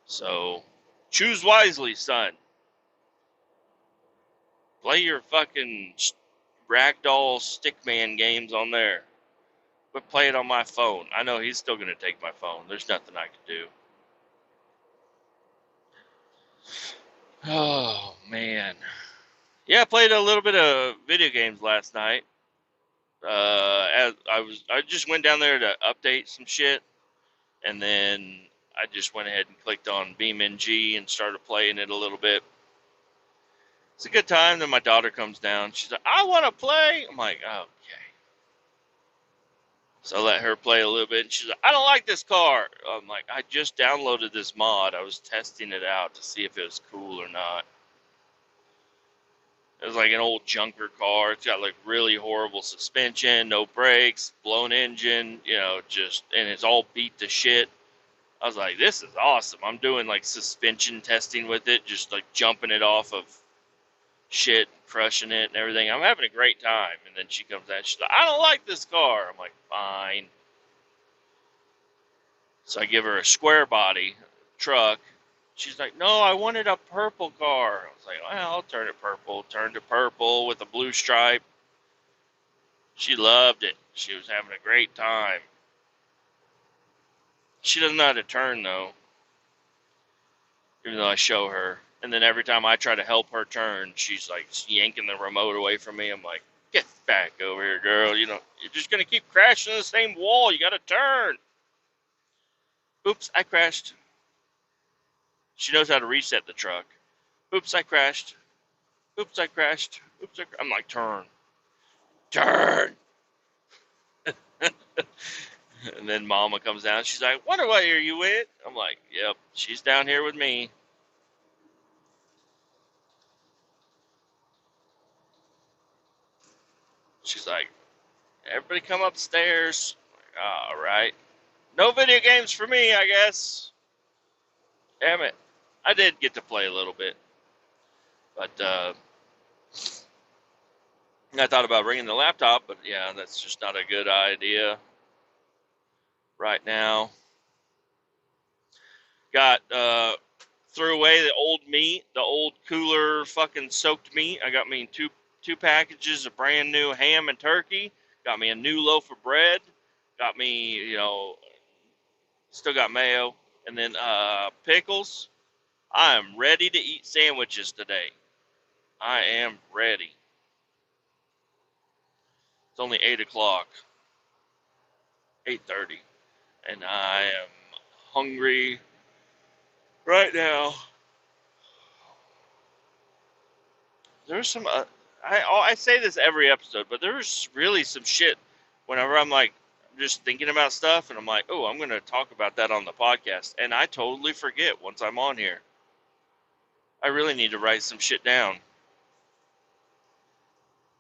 So, choose wisely, son. Play your fucking ragdoll stickman games on there. But play it on my phone. I know he's still going to take my phone. There's nothing I can do. Oh, man. Yeah, I played a little bit of video games last night. As I just went down there to update some shit, and then I just went ahead and clicked on BeamNG and started playing it a little bit. It's a good time. Then my daughter comes down. She's like, "I want to play." I'm like, "Oh, okay." So I let her play a little bit, and she's like, "I don't like this car." I'm like, "I just downloaded this mod. I was testing it out to see if it was cool or not." It was like an old junker car. It's got like really horrible suspension, no brakes, blown engine, and it's all beat to shit. I was like, this is awesome. I'm doing like suspension testing with it, just like jumping it off of shit, crushing it and everything. I'm having a great time. And then she comes out, she's like, "I don't like this car." I'm like, "Fine." So I give her a square body truck. She's like, "No, I wanted a purple car." I was like, "Well, I'll turn it purple." Turned it purple with a blue stripe. She loved it. She was having a great time. She doesn't know how to turn, though, even though I show her. And then every time I try to help her turn, she's like yanking the remote away from me. I'm like, "Get back over here, girl. You're just going to keep crashing in the same wall. You got to turn." Oops, I crashed. She knows how to reset the truck. Oops, I crashed. Oops, I crashed. I'm like, "Turn. Turn." And then Mama comes down. She's like, "Wonder what year you with?" I'm like, "Yep, she's down here with me." She's like, "Everybody come upstairs." I'm like, "All right. No video games for me, I guess." Damn it. I did get to play a little bit, but I thought about bringing the laptop, but yeah, that's just not a good idea right now. Got threw away the old meat, the old cooler fucking soaked meat. I got me two packages of brand new ham and turkey. Got me a new loaf of bread. Got me, still got mayo, and then pickles. I am ready to eat sandwiches today. I am ready. It's only 8 o'clock, 8:30, and I am hungry right now. There's some. I say this every episode, but there's really some shit. Whenever I'm like just thinking about stuff, and I'm like, "Oh, I'm gonna talk about that on the podcast," and I totally forget once I'm on here. I really need to write some shit down.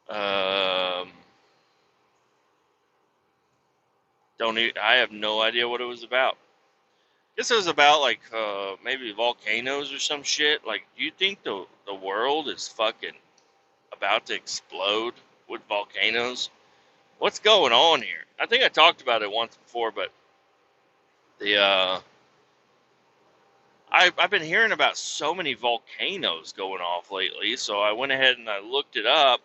Um, don't even, I have no idea what it was about. Guess it was about like maybe volcanoes or some shit. Like, do you think the world is fucking about to explode with volcanoes? What's going on here? I think I talked about it once before, but the I've been hearing about so many volcanoes going off lately, so I went ahead and I looked it up,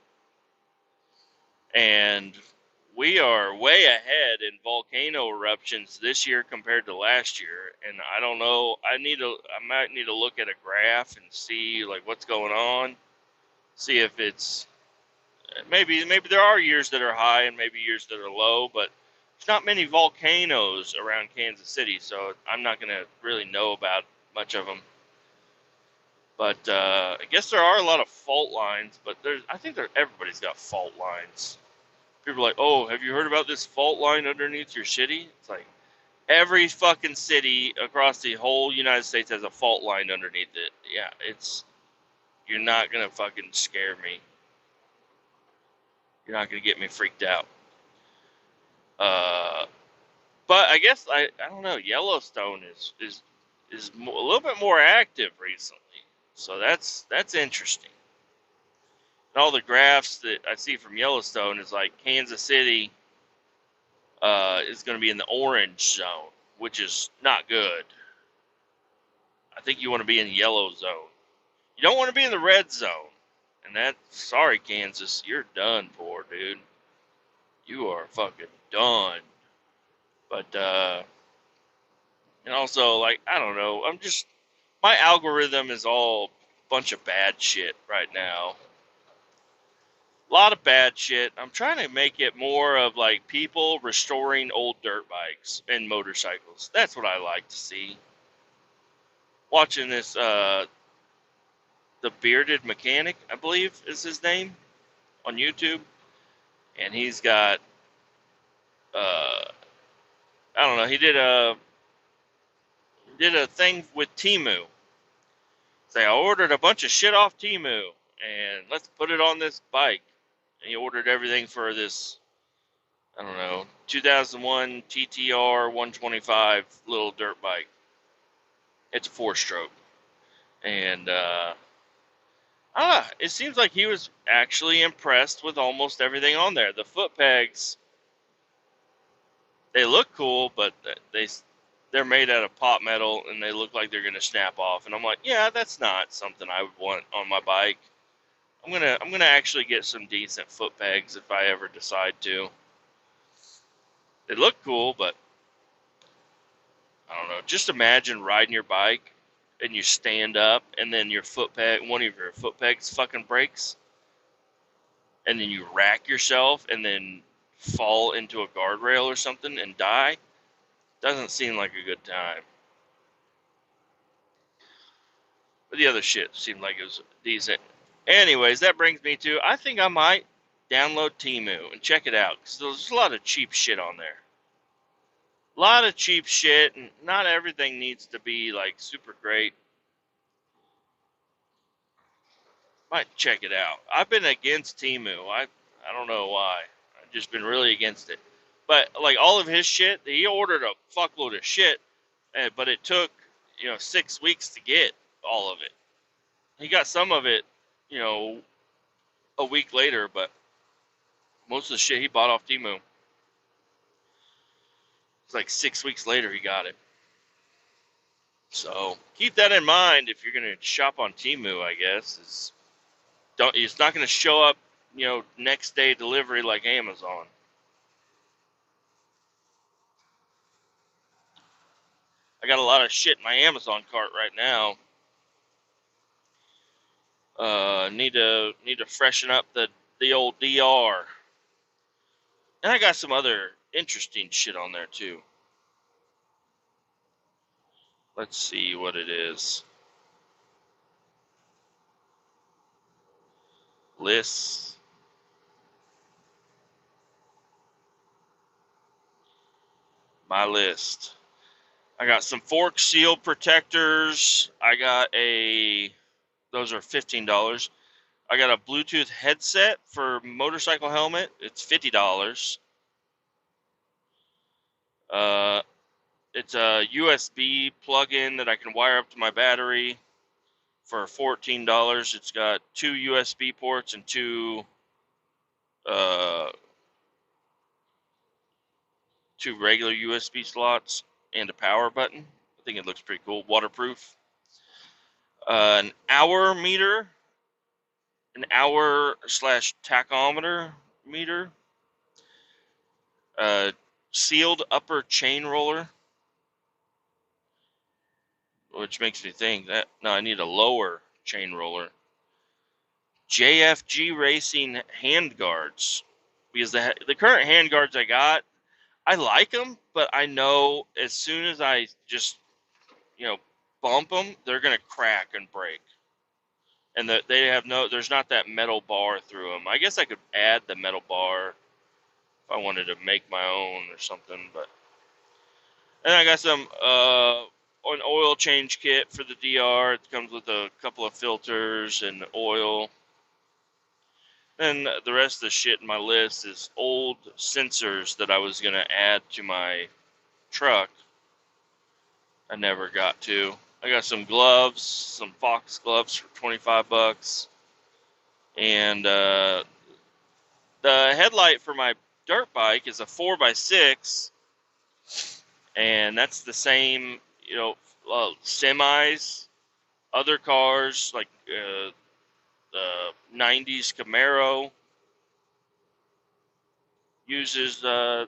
and we are way ahead in volcano eruptions this year compared to last year. And I don't know. I might need to look at a graph and see like what's going on. See if it's maybe there are years that are high and maybe years that are low, but there's not many volcanoes around Kansas City, so I'm not gonna really know about much of them. But I guess there are a lot of fault lines. But I think everybody's got fault lines. People are like, "Oh, have you heard about this fault line underneath your city?" It's like every fucking city across the whole United States has a fault line underneath it. Yeah, you're not gonna fucking scare me. You're not gonna get me freaked out. Uh, but I guess I don't know. Yellowstone is a little bit more active recently, so that's interesting. And all the graphs that I see from Yellowstone is like Kansas City is going to be in the orange zone, which is not good. I think you want to be in the yellow zone. You don't want to be in the red zone. And sorry, Kansas, you're done for, dude. You are fucking done. But, and also, like, I don't know. My algorithm is all a bunch of bad shit right now. A lot of bad shit. I'm trying to make it more of like people restoring old dirt bikes and motorcycles. That's what I like to see. Watching this, the Bearded Mechanic, I believe is his name, on YouTube, and he's got, I don't know, he did a thing with Temu. Say, I ordered a bunch of shit off Temu, and let's put it on this bike. And he ordered everything for this, I don't know, 2001 TTR 125 little dirt bike. It's a 4-stroke. And, it seems like he was actually impressed with almost everything on there. The foot pegs, they look cool, but they're made out of pot metal, and they look like they're going to snap off. And I'm like, yeah, that's not something I would want on my bike. I'm gonna actually get some decent foot pegs if I ever decide to. They look cool, but I don't know. Just imagine riding your bike and you stand up, and then one of your foot pegs fucking breaks, and then you rack yourself, and then fall into a guardrail or something and die. Doesn't seem like a good time. But the other shit seemed like it was decent. Anyways, that brings me to, I think I might download Temu and check it out, because there's a lot of cheap shit on there. A lot of cheap shit, and not everything needs to be like super great. Might check it out. I've been against Temu. I don't know why. I've just been really against it. But like all of his shit, he ordered a fuckload of shit, but it took 6 weeks to get all of it. He got some of it, a week later, but most of the shit he bought off Temu. It's like 6 weeks later he got it. So keep that in mind if you're gonna shop on Temu. I guess it's not gonna show up, next day delivery like Amazon. I got a lot of shit in my Amazon cart right now. Need to freshen up the old DR, and I got some other interesting shit on there too. Let's see what it is. Lists. My list. I got some fork seal protectors. Those are $15. I got a Bluetooth headset for motorcycle helmet. It's $50. Uh, it's a USB plug-in that I can wire up to my battery for $14. It's got 2 USB ports and uh, two regular USB slots and a power button. I think it looks pretty cool. Waterproof. An hour meter, an hour/tachometer meter. Sealed upper chain roller, which makes me think that no, I need a lower chain roller. JFG Racing hand guards, because the current hand guards I got, I like them, but I know as soon as I just bump them, they're gonna crack and break, and there's not that metal bar through them. I guess I could add the metal bar if I wanted to make my own or something, but. And I got some an oil change kit for the DR. It comes with a couple of filters and oil. And the rest of the shit in my list is old sensors that I was going to add to my truck. I never got to. I got some gloves, some Fox gloves for $25. And the headlight for my dirt bike is a 4x6, and that's the same, semis, other cars like the 90s Camaro uses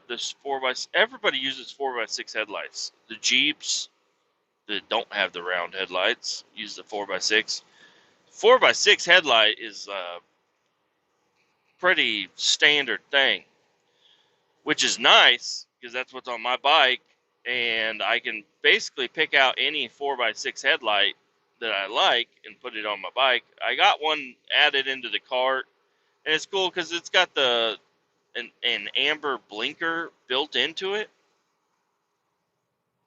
this 4x. Everybody uses 4x6 headlights. The Jeeps that don't have the round headlights use the 4x6. 4x6 headlight is a pretty standard thing, which is nice because that's what's on my bike, and I can basically pick out any 4x6 headlight that I like and put it on my bike. I got one added into the cart, and it's cool because it's got an amber blinker built into it.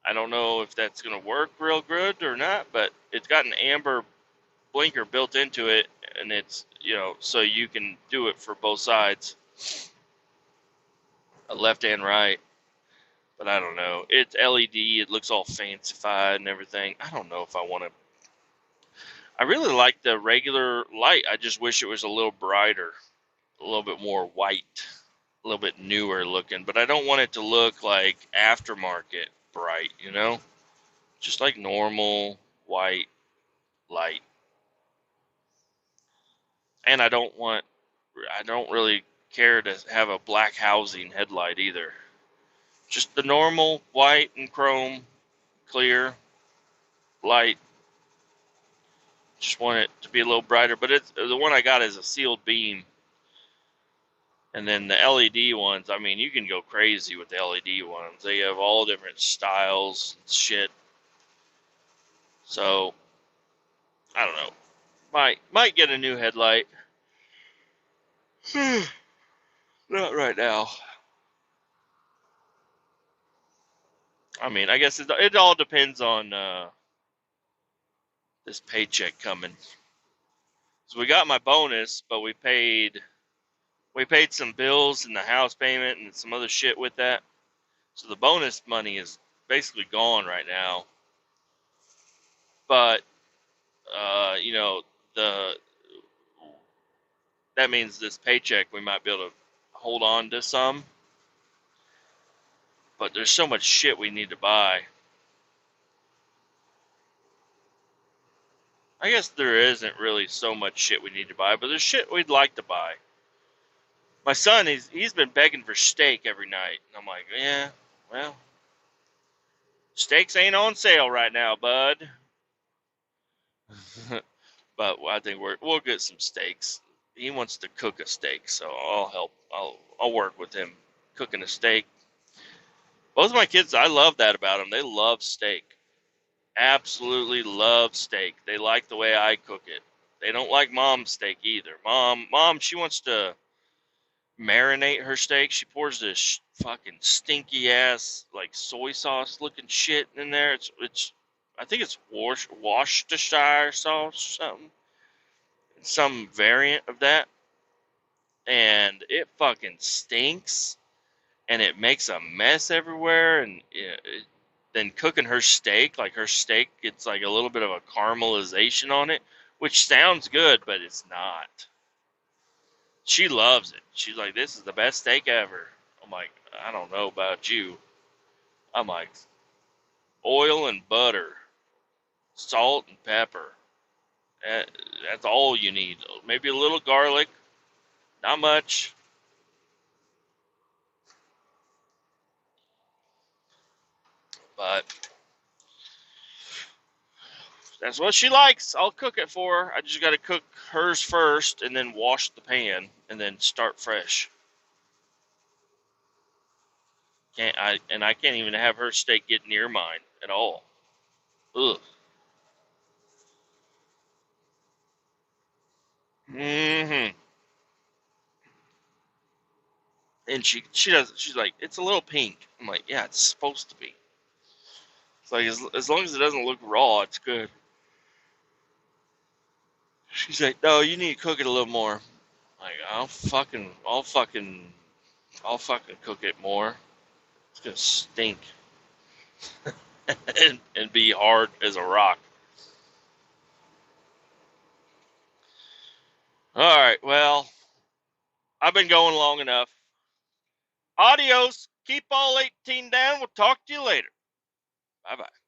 I don't know if that's going to work real good or not, but it's got an amber blinker built into it, and it's, so you can do it for both sides, left and right. But I don't know. It's LED. It looks all fancified and everything. I don't know if I want to. I really like the regular light. I just wish it was a little brighter, a little bit more white, a little bit newer looking. But I don't want it to look like aftermarket bright, Just like normal white light. And I don't really care to have a black housing headlight either. Just the normal white and chrome, clear light. Just want it to be a little brighter, but it's the one I got is a sealed beam, and then the LED ones. I mean, you can go crazy with the LED ones. They have all different styles, and shit. So I don't know. Might get a new headlight. Not right now. I mean, I guess it all depends on this paycheck coming. So we got my bonus, but we paid some bills and the house payment and some other shit with that. So the bonus money is basically gone right now. But the that means this paycheck we might be able to hold on to some. But there's so much shit we need to buy. I guess there isn't really so much shit we need to buy, but there's shit we'd like to buy. My son, he's been begging for steak every night. And I'm like, yeah, well, steaks ain't on sale right now, bud. But I think we'll get some steaks. He wants to cook a steak, so I'll help. I'll work with him cooking a steak. Both of my kids, I love that about them. They love steak. Absolutely love steak. They like the way I cook it. They don't like mom's steak either. Mom, she wants to marinate her steak. She pours this fucking stinky ass like soy sauce looking shit in there. It's I think it's Worcestershire sauce or something. Some variant of that, and it fucking stinks, and it makes a mess everywhere. And then cooking her steak, like her steak gets like a little bit of a caramelization on it, which sounds good, but it's not. She loves it. She's like, this is the best steak ever. I'm like, I don't know about you. I'm like, oil and butter, salt and pepper. That's all you need. Maybe a little garlic, not much. But that's what she likes. I'll cook it for her. I just got to cook hers first and then wash the pan and then start fresh. I can't even have her steak get near mine at all. Ugh. Mm-hmm. And she does. She's like, it's a little pink. I'm like, yeah, it's supposed to be. It's like as long as it doesn't look raw, it's good. She's like, no, you need to cook it a little more. Like, I'll fucking cook it more. It's gonna stink and be hard as a rock. All right. Well, I've been going long enough. Adios. Keep all 18 down. We'll talk to you later. Bye bye.